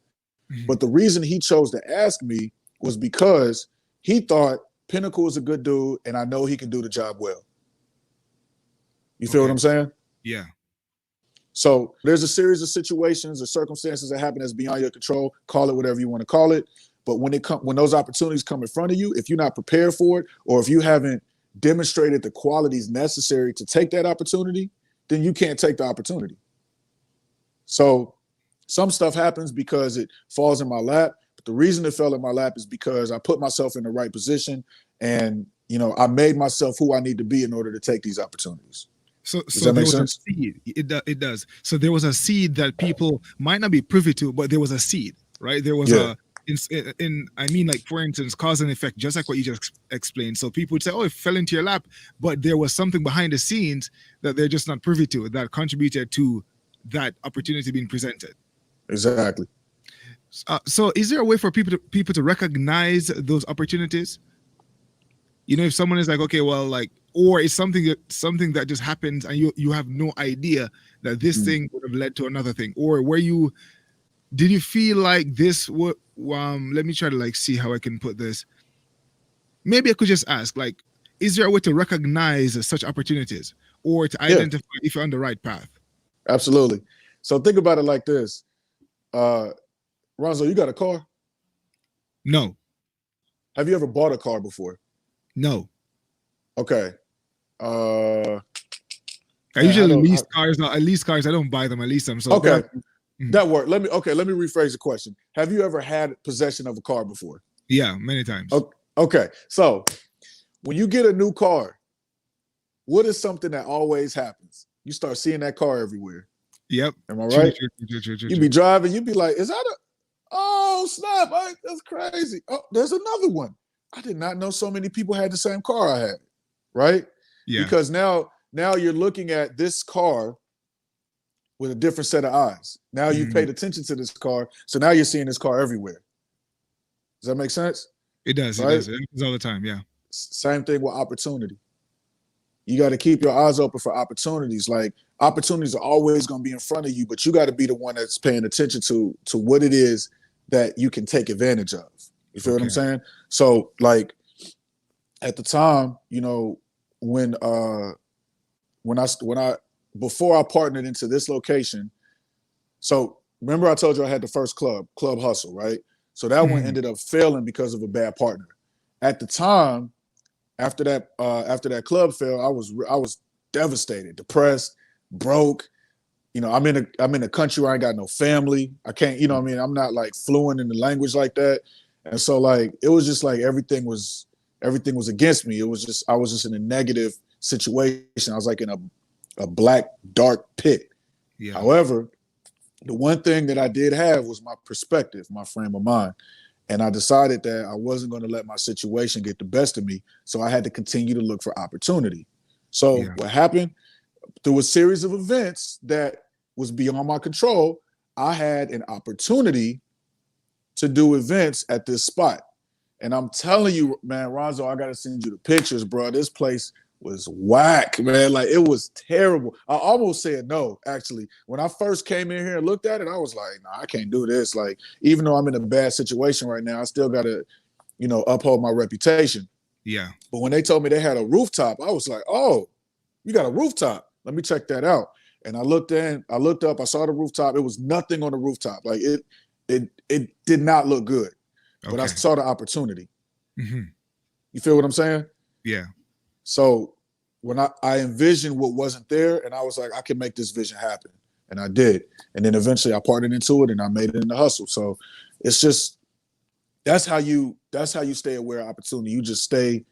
Mm-hmm. But the reason he chose to ask me was because he thought Pinnacle is a good dude and I know he can do the job well. You feel what I'm saying? Yeah. So there's a series of situations or circumstances that happen that's beyond your control. Call it whatever you want to call it. But when those opportunities come in front of you, if you're not prepared for it, or if you haven't demonstrated the qualities necessary to take that opportunity, then you can't take the opportunity. So some stuff happens because it falls in my lap. But the reason it fell in my lap is because I put myself in the right position and, I made myself who I need to be in order to take these opportunities. So there was a seed. It does. So there was a seed that people might not be privy to, but there was a seed, right? There was I mean, like, for instance, cause and effect, just like what you just explained. So people would say, oh, it fell into your lap, but there was something behind the scenes that they're just not privy to that contributed to that opportunity being presented. Exactly. So is there a way for people to recognize those opportunities? You know, if someone is like, okay, well, like, or it's something that just happens and you have no idea that this Mm. thing would have led to another thing, or where you did you feel like this would let me try to like see how I can put this. Maybe I could just ask, like, is there a way to recognize such opportunities or to Yeah, identify if you're on the right path? absolutely. So think about it like this. Ronzo, you got a car? No, Have you ever bought a car before? no. Okay. Uh I man, usually lease cars. I lease cars. I don't buy them. I lease them. So go okay. ahead. Mhm. That worked. Let me rephrase the question. Have you ever had possession of a car before? Yeah, many times. Okay. So when you get a new car, what is something that always happens? You start seeing that car everywhere. Yep. Am I True, right? true, true, true, true, You be true. driving, you be like, is that a oh snap? That's crazy. Oh, there's another one. I did not know so many people had the same car I had. Right? Yeah. Because now you're looking at this car with a different set of eyes. Now you've Mm, paid attention to this car, so now you're seeing this car everywhere. Does that make sense? it does. It Right? does. It happens all the time. Yeah. Same thing with opportunity. You got to keep your eyes open for opportunities. Like opportunities are always going to be in front of you, but you got to be the one that's paying attention to what it is that you can take advantage of. You feel what I'm Okay. saying? So like at the time, you know, when I before I partnered into this location, so remember I told you I had the first Club Hustle, right? So that one Mhm. ended up failing because of a bad partner. At the time, after that club failed, I was devastated, depressed, broke. You know, I'm in a country where I ain't got no family. I can't, you know what I mean? I'm not like fluent in the language like that. And so like it was just like everything was against me. It was just I was just in a negative situation. I was like in a black, dark pit. Yeah. However, the one thing that I did have was my perspective, my frame of mind. And I decided that I wasn't going to let my situation get the best of me. So I had to continue to look for opportunity. So Yeah. what happened through a series of events that was beyond my control, I had an opportunity to do events at this spot. And I'm telling you, man, Ronzo, I got to send you the pictures, bro. This place was whack, man. Like it was terrible. I almost said no, actually. When I first came in here and looked at it, I was like, nah, I can't do this. Like, even though I'm in a bad situation right now, I still got to, you know, uphold my reputation. Yeah. But when they told me they had a rooftop, I was like, oh, you got a rooftop. Let me check that out. And I looked up, I saw the rooftop. It was nothing on the rooftop. Like it did not look good. But I Okay. saw the opportunity. Hmm. You feel what I'm saying? Yeah. So when I envisioned what wasn't there, and I was like, I can make this vision happen. And I did. And then eventually I partnered into it and I made it in the hustle. So it's just that's how you stay aware of opportunity. You just stay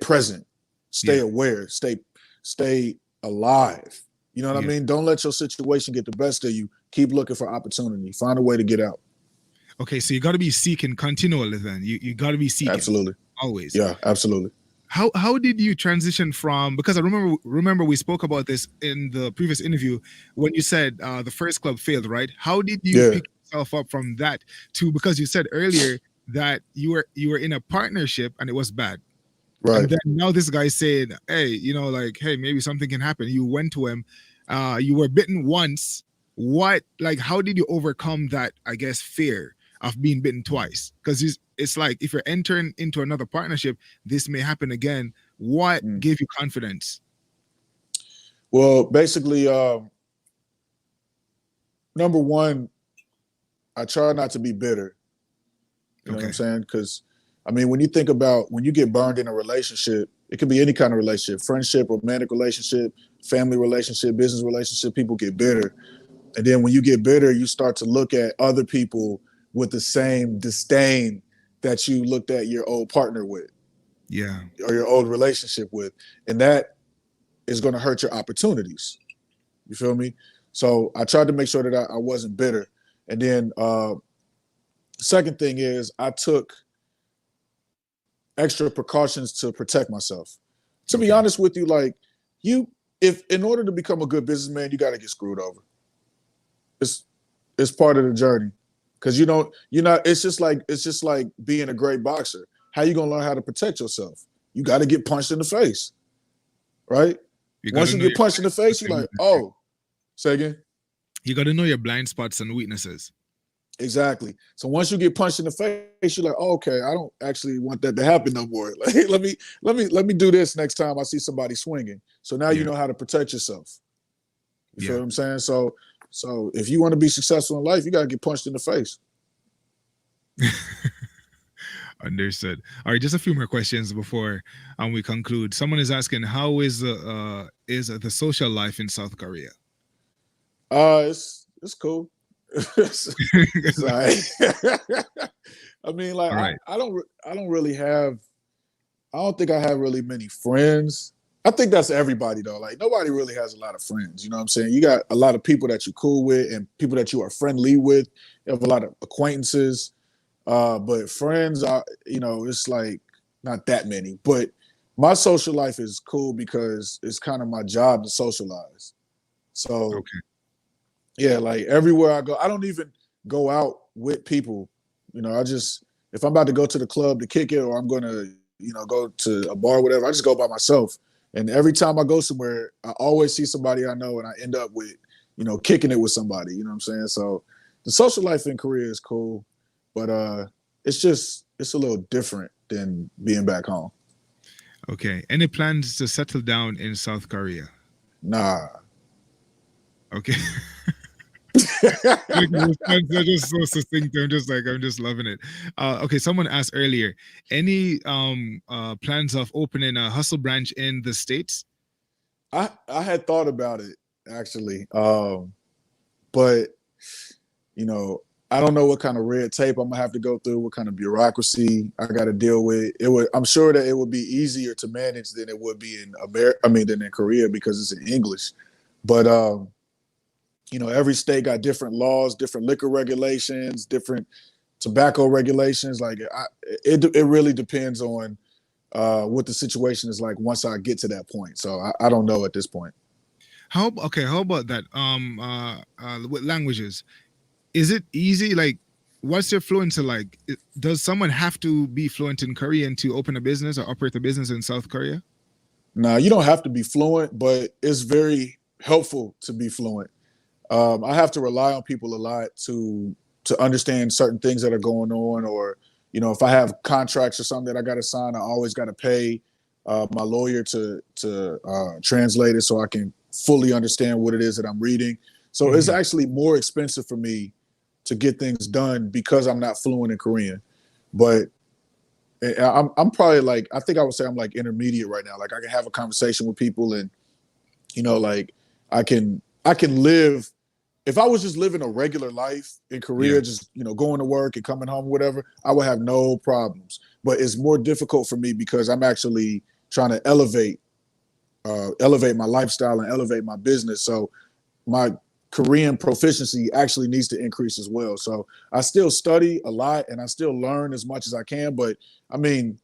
present, stay Yeah. aware, stay alive. You know what I Yeah. mean? Don't let your situation get the best of you. Keep looking for opportunity. Find a way to get out. Okay. So you got to be seeking continually. Then you got to be seeking Absolutely. always. Yeah, absolutely. How did you transition from, because I remember we spoke about this in the previous interview when you said the first club failed, right? How did you Yeah, pick yourself up from that to, because you said earlier that you were in a partnership and it was bad, and right. then now this guy said, hey, like, hey, maybe something can happen. You went to him, you were bitten once. What, like, how did you overcome that, I guess, fear of being bitten twice? Because it's like, if you're entering into another partnership, this may happen again. What Mm. gave you confidence? Well, basically, number one, I try not to be bitter. You know what I'm Okay. saying? Because, I mean, when you think about when you get burned in a relationship, it could be any kind of relationship, friendship, romantic relationship, family relationship, business relationship, people get bitter. And then when you get bitter, you start to look at other people with the same disdain that you looked at your old partner with Yeah. or your old relationship with. And that is going to hurt your opportunities. You feel me? So I tried to make sure that I wasn't bitter. And then The second thing is I took extra precautions to protect myself. To be Okay. honest with you, like you, if in order to become a good businessman, you got to get screwed over. It's it's part of the journey because you're not. It's just like being a great boxer. How you gonna learn how to protect yourself? You got to get punched in the face, right? You got Once to you know get your punched in blind the spots face, you're and like, weaknesses. oh, say again. You got to know your blind spots and weaknesses. Exactly. So once you get punched in the face, you're like, oh, okay, I don't actually want that to happen no more. Like, let me do this next time I see somebody swinging. So now you Yeah. know how to protect yourself. You feel Yeah. what I'm saying? So if you want to be successful in life, you got to get punched in the face. Understood. All right, just a few more questions before we conclude. Someone is asking, how is the social life in South Korea? It's cool. It's all right. I mean, like All right. I don't really have I don't think I have really many friends. I think that's everybody though. Like nobody really has a lot of friends. You know what I'm saying? You got a lot of people that you're cool with and people that you are friendly with. You have a lot of acquaintances. But friends are, it's like not that many. But my social life is cool because it's kind of my job to socialize. So Okay. yeah, like everywhere I go, I don't even go out with people. I just if I'm about to go to the club to kick it or I'm gonna, go to a bar or whatever, I just go by myself. And every time I go somewhere, I always see somebody I know and I end up with, kicking it with somebody. You know what I'm saying? So the social life in Korea is cool, but it's a little different than being back home. Okay. Any plans to settle down in South Korea? Nah. Okay. Like the response are just so succinct. I'm just loving it. Okay, someone asked earlier, any plans of opening a hustle branch in the States? I had thought about it actually. But you know, I don't know what kind of red tape I'm gonna have to go through, what kind of bureaucracy I got to deal with. I'm sure that it would be easier to manage than it would be in America. I mean, than in Korea because it's in English. But every state got different laws, different liquor regulations, different tobacco regulations. Like, it really depends on what the situation is like once I get to that point. So I don't know at this point. How about that? With languages, is it easy? Like, what's your fluency like? Does someone have to be fluent in Korean to open a business or operate a business in South Korea? Now, you don't have to be fluent, but it's very helpful to be fluent. I have to rely on people a lot to understand certain things that are going on, or if I have contracts or something that I got to sign, I always got to pay my lawyer to translate it so I can fully understand what it is that I'm reading. So it's Hmm. actually more expensive for me to get things done because I'm not fluent in Korean. But I'm probably like I think I would say I'm like intermediate right now. Like I can have a conversation with people and like I can live if I was just living a regular life in Yeah. Korea, just going to work and coming home, whatever, I would have no problems. But it's more difficult for me because I'm actually trying to elevate my lifestyle and elevate my business. So my Korean proficiency actually needs to increase as well. So I still study a lot and I still learn as much as I can. But I mean,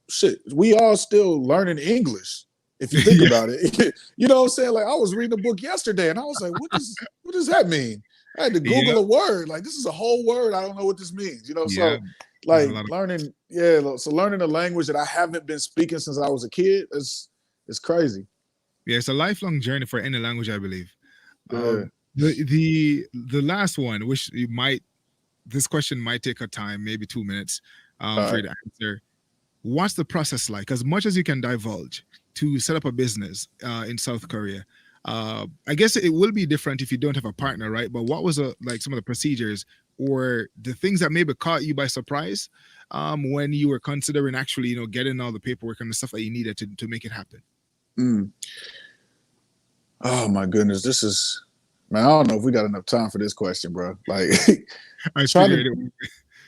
shit, we all still learning English. If you think Yeah. about it, you know what I'm saying? Like I was reading a book yesterday and I was like, what does that mean? I had to Yeah. Google a word. Like this is a whole word. I don't know what this means. Yeah. So There's a like lot of learning, yeah. So learning a language that I haven't been speaking since I was a kid is crazy. yeah. It's a lifelong journey for any language, I believe. Yeah. The last one, which you might this question might take a time, maybe 2 minutes, All for right. you to answer. What's the process like? As much as you can divulge to set up a business in South Korea, I guess it will be different if you don't have a partner, right? But what was like some of the procedures or the things that maybe caught you by surprise when you were considering actually, getting all the paperwork and the stuff that you needed to make it happen? Mm. Oh my goodness, this is man. I don't know if we got enough time for this question, bro. Like I trying figured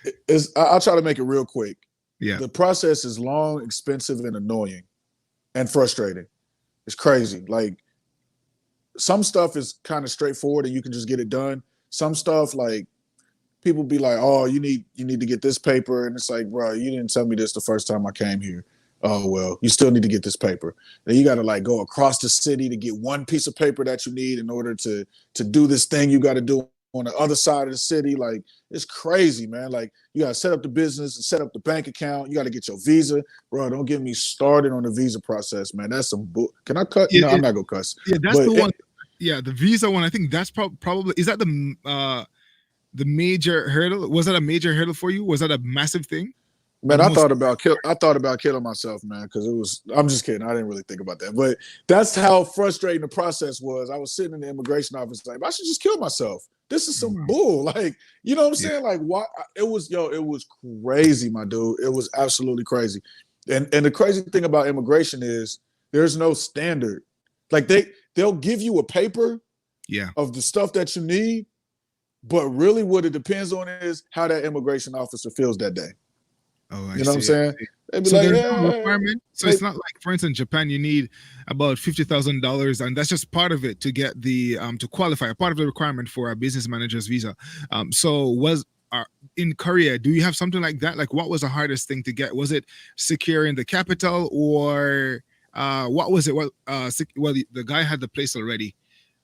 to it. I'll try to make it real quick. Yeah. The process is long, expensive, and annoying and frustrating. It's crazy. Like some stuff is kind of straightforward and you can just get it done. Some stuff, like people be like, "Oh, you need to get this paper," and it's like, bro, you didn't tell me this the first time I came here. Oh well, you still need to get this paper. Then you got to like go across the city to get one piece of paper that you need in order to do this thing you got to do on the other side of the city. Like it's crazy, man. Like you got to set up the business and set up the bank account. You got to get your visa, bro. Don't get me started on the visa process, man. That's some bull. Can I cut? Yeah, No, I'm not gonna cuss. yeah, that's But the one. Yeah, the visa one. I think that's probably is that the major hurdle? Was that a major hurdle for you? Was that a massive thing? Or man, the I most? thought about killing myself, man, because it was. I'm just kidding. I didn't really think about that, but that's how frustrating the process was. I was sitting in the immigration office like, I should just kill myself. This is some bull. Like, you know what I'm Yeah, saying? Like, why? It was it was crazy, my dude. It was absolutely crazy. And the crazy thing about immigration is there's no standard. Like they'll give you a paper yeah. of the stuff that you need, but really what it depends on is how that immigration officer feels that day. Oh, I You know what I'm see. I saying? see. They'd be So like, there's no yeah, requirement. So it's not like, for instance, Japan, you need about $50,000, and that's just part of it to get the to qualify. A part of the requirement for a business manager's visa. So was in Korea, do you have something like that? Like, what was the hardest thing to get? Was it securing the capital, or what was it? Well, the guy had the place already,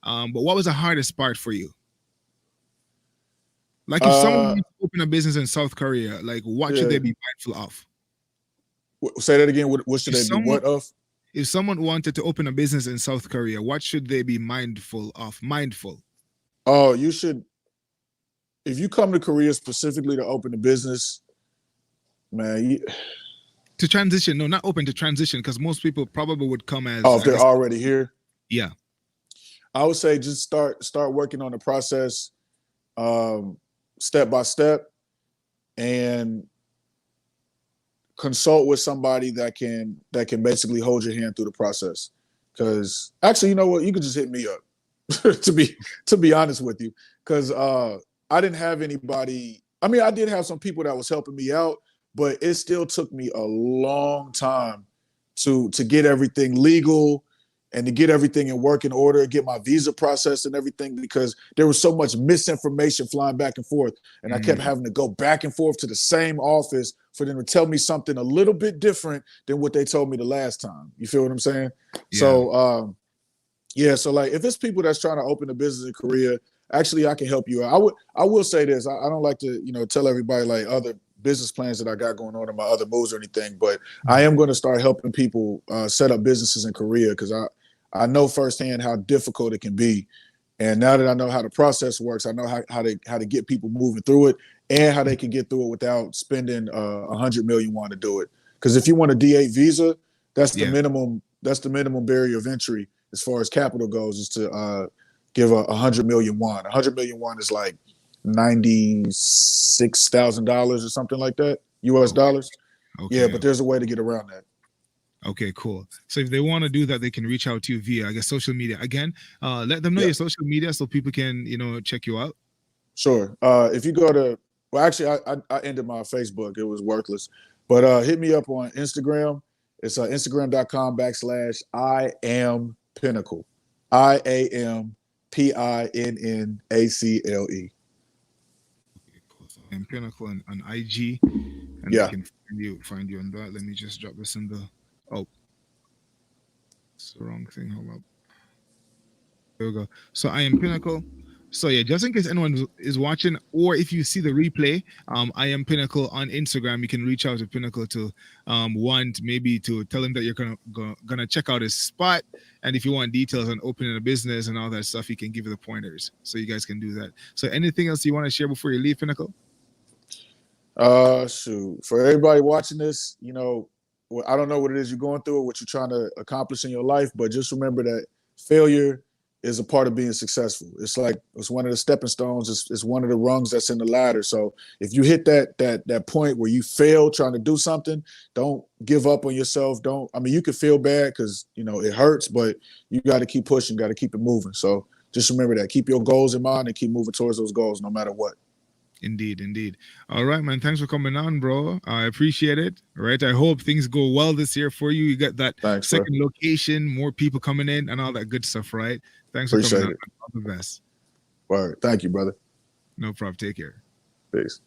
but what was the hardest part for you? Like, if someone uh, wants to open a business in South Korea, like, what should they yeah. be mindful of? Say that again. What should If they be? someone What of? if someone wanted to open a business in South Korea, what should they be mindful of? Mindful Oh, you should. If you come to Korea specifically to open a business, man. to transition. No, not open to transition, because most people probably would come as, If I they're guess, already here, yeah, I would say just start working on the process, step by step, and consult with somebody that can basically hold your hand through the process. Because actually, you know what, you could just hit me up. To be honest with you, because I didn't have anybody. I mean, I did have some people that was helping me out, but it still took me a long time to get everything legal and to get everything in working order, get my visa processed and everything, because there was so much misinformation flying back and forth. And I kept mm, having to go back and forth to the same office for them to tell me something a little bit different than what they told me the last time. You feel what I'm saying? yeah, So, yeah, so like if it's people that's trying to open a business in Korea, actually I can help you out. I will say this. I don't like to, tell everybody like other business plans that I got going on in my other moves or anything, but I am going to start helping people set up businesses in Korea, because I know firsthand how difficult it can be. And now that I know how the process works, I know how to get people moving through it, and how they can get through it without spending 100 million won to do it. Because if you want a D8 visa, that's the yeah. minimum. That's the minimum barrier of entry as far as capital goes, is to give 100 million won. 100 million won is like $96,000 or something like that, US Okay, dollars. Yeah, okay, but there's a way to get around that. okay, cool. So if they want to do that, they can reach out to you via, I guess, social media. Again, let them know Yeah, your social media so people can, check you out. sure. If you go to, well, actually, I ended my Facebook. It was worthless. But hit me up on Instagram. It's Instagram.com/I am Pinnacle. IAMPINNACLE. Okay, cool. So I'm Pinnacle on IG, and they Yeah. can find you on that. Let me just drop this in the. Oh, it's the wrong thing. Hold up. There we go. So I am Pinnacle. So yeah, just in case anyone is watching, or if you see the replay, I am Pinnacle on Instagram. You can reach out to Pinnacle to want maybe to tell him that you're gonna check out his spot, and if you want details on opening a business and all that stuff, he can give you the pointers. So you guys can do that. So anything else you want to share before you leave, Pinnacle? Shoot. For everybody watching this, I don't know what it is you're going through or what you're trying to accomplish in your life, but just remember that failure is a part of being successful. It's one of the stepping stones. It's one of the rungs that's in the ladder. So if you hit that point where you fail trying to do something, don't give up on yourself. I mean, you can feel bad because it hurts, but you got to keep pushing, got to keep it moving. So just remember that. Keep your goals in mind and keep moving towards those goals no matter what. Indeed, indeed. All right, man. Thanks for coming on, bro. I appreciate it. All right. I hope things go well this year for you. You get that Thanks, bro. second location, more people coming in, and all that good stuff, right? Thanks for coming Appreciate on. it. All the best. Word. Thank you, brother. No problem. Take care. Peace.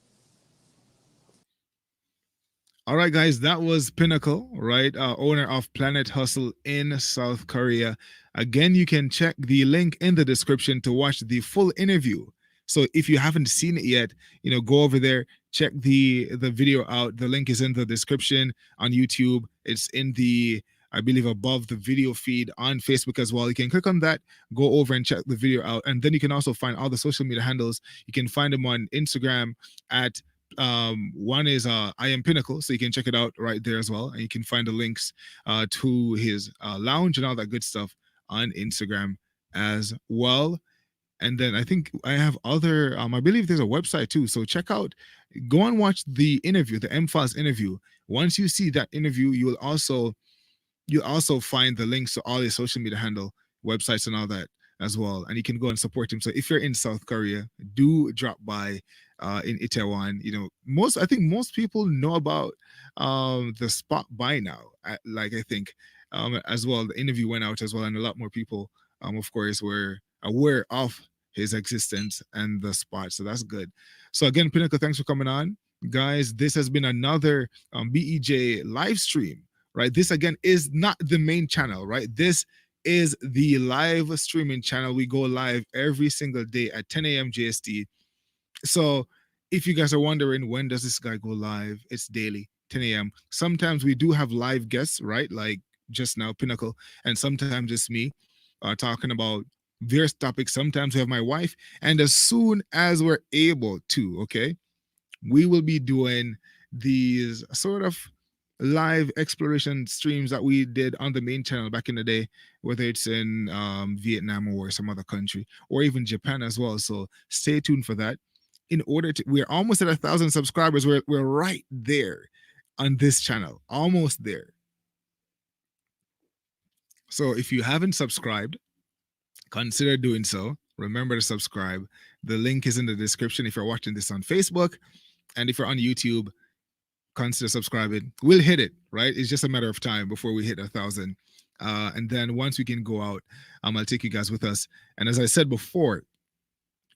All right, guys, that was Pinnacle, right? Owner of Planet Hustle in South Korea. Again, you can check the link in the description to watch the full interview. So if you haven't seen it yet, go over there, check the video out. The link is in the description on YouTube. It's in the, I believe, above the video feed on Facebook as well. You can click on that, go over and check the video out, and then you can also find all the social media handles. You can find them on Instagram at one is I am Pinnacle, so you can check it out right there as well, and you can find the links to his lounge and all that good stuff on Instagram as well. And then I think I have other I believe there's a website too, so check out, go and watch the interview, the MFiles interview. Once you see that interview, you also find the links to all his social media handle, websites, and all that as well. And you can go and support him. So if you're in South Korea, do drop by in Itaewon. I think most people know about the spot by now. I think as well, the interview went out as well, and a lot more people, of course, were aware of his existence and the spot. So that's good. So again, Pinnacle, thanks for coming on, guys. This has been another BEJ live stream. Right, this again is not the main channel, right? This is the live streaming channel. We go live every single day at 10 a.m. JST. So if you guys are wondering, when does this guy go live? It's daily, 10 a.m. Sometimes we do have live guests, right? Like just now, Pinnacle, and sometimes it's me talking about various topics. Sometimes we have my wife, and as soon as we're able to, okay, we will be doing these sort of live exploration streams that we did on the main channel back in the day, whether it's in Vietnam or some other country, or even Japan as well. So stay tuned for that. We're almost at 1,000 subscribers. We're right there on this channel, almost there. So if you haven't subscribed, consider doing so. Remember to subscribe. The link is in the description if you're watching this on Facebook, and if you're on YouTube, consider subscribing. We'll hit it, right? It's just a matter of time before we hit 1,000. And then once we can go out, I'll take you guys with us. And as I said before,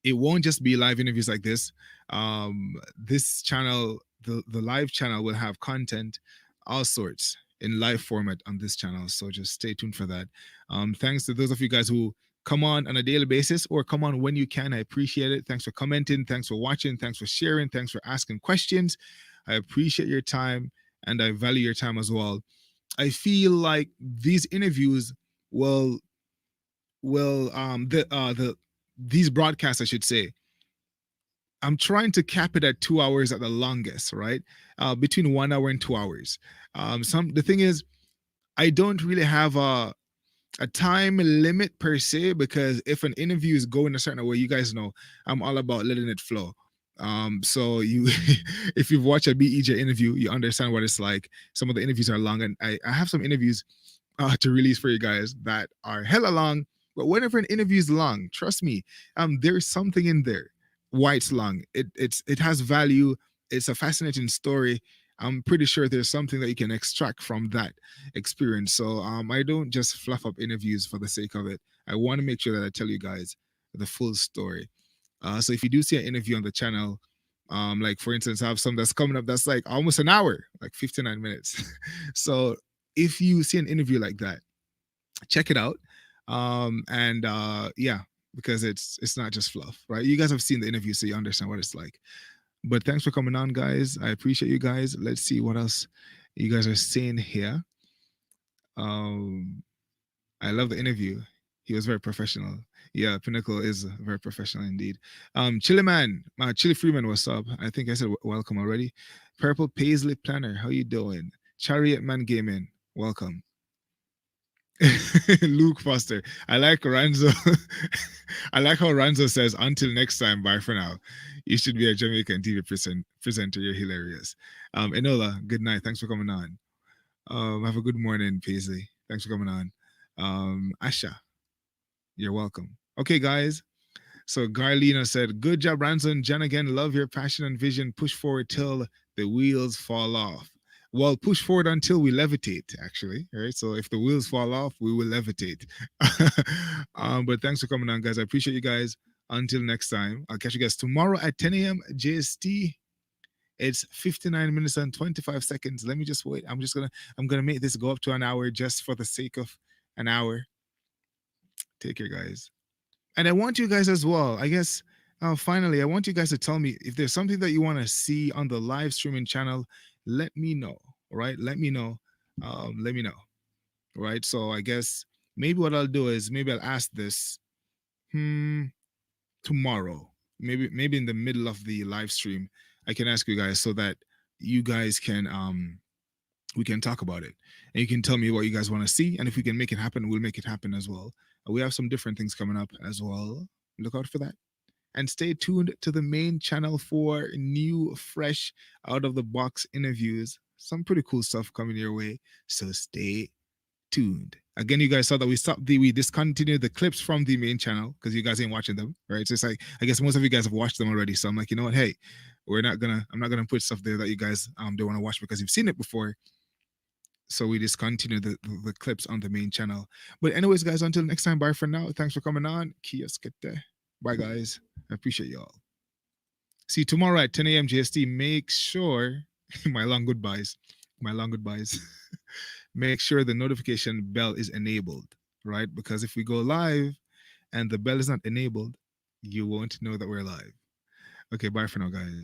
it won't just be live interviews like this. This channel, the live channel, will have content, all sorts, in live format on this channel. So just stay tuned for that. Thanks to those of you guys who come on a daily basis or come on when you can. I appreciate it. Thanks for commenting. Thanks for watching. Thanks for sharing. Thanks for asking questions. I appreciate your time, and I value your time as well. I feel like these interviews will these broadcasts, I should say, I'm trying to cap it at 2 hours at the longest, right? Between 1 hour and 2 hours. The thing is, I don't really have a time limit per se, because if an interview is going a certain way, you guys know I'm all about letting it flow. So you if you've watched a BEJ interview, you understand what it's like. Some of the interviews are long, and I have some interviews to release for you guys that are hella long. But whenever an interview is long, trust me, there's something in there. Why it's long? It has value. It's a fascinating story. I'm pretty sure there's something that you can extract from that experience. So I don't just fluff up interviews for the sake of it. I want to make sure that I tell you guys the full story. So if you do see an interview on the channel, like for instance, I have some that's coming up that's like almost an hour, like 59 minutes. So if you see an interview like that, check it out. And yeah, because it's not just fluff, right? You guys have seen the interview, so you understand what it's like. But thanks for coming on, guys. I appreciate you guys. Let's see what else you guys are saying here. I love the interview. He was very professional. Yeah, Pinnacle is very professional indeed. Chili Man, Chili Freeman, what's up? I think I said welcome already. Purple Paisley Planner, how you doing? Chariot Man Gaming, welcome. Luke Foster. I like Ranzo. I like how Ranzo says, until next time, bye for now. You should be a Jamaican TV presenter. You're hilarious. Enola, good night. Thanks for coming on. Have a good morning, Paisley. Thanks for coming on. Asha, you're welcome. Okay, guys. So Garlina said, good job, Ranzo. Jen, again, love your passion and vision. Push forward till the wheels fall off. Well, push forward until we levitate, actually. All right. So if the wheels fall off, we will levitate. But thanks for coming on, guys. I appreciate you guys. Until next time, I'll catch you guys tomorrow at 10 a.m. JST. It's 59 minutes and 25 seconds. Let me just wait. I'm gonna make this go up to an hour just for the sake of an hour. Take care, guys. And I want you guys as well. I guess finally, I want you guys to tell me if there's something that you want to see on the live streaming channel. Let me know. All right, let me know. Let me know. All right. So I guess maybe what I'll do is maybe I'll ask this. Tomorrow, maybe in the middle of the live stream, I can ask you guys so that you guys can we can talk about it and you can tell me what you guys want to see, and if we can make it happen, we'll make it happen as well. We have some different things coming up as well. Look out for that. And stay tuned to the main channel for new, fresh, out of the box interviews. Some pretty cool stuff coming your way. So stay tuned. Again, you guys saw that we discontinued the clips from the main channel because you guys ain't watching them, right? So it's like I guess most of you guys have watched them already. So I'm like, you know what? Hey, I'm not gonna put stuff there that you guys don't want to watch because you've seen it before. So we discontinued the clips on the main channel. But anyways, guys, until next time, bye for now. Thanks for coming on. Kiyoskete. Bye, guys. I appreciate y'all. See you tomorrow at 10 a.m. GST. Make sure my long goodbyes. Make sure the notification bell is enabled, right? Because if we go live and the bell is not enabled, you won't know that we're live. Okay, bye for now, guys.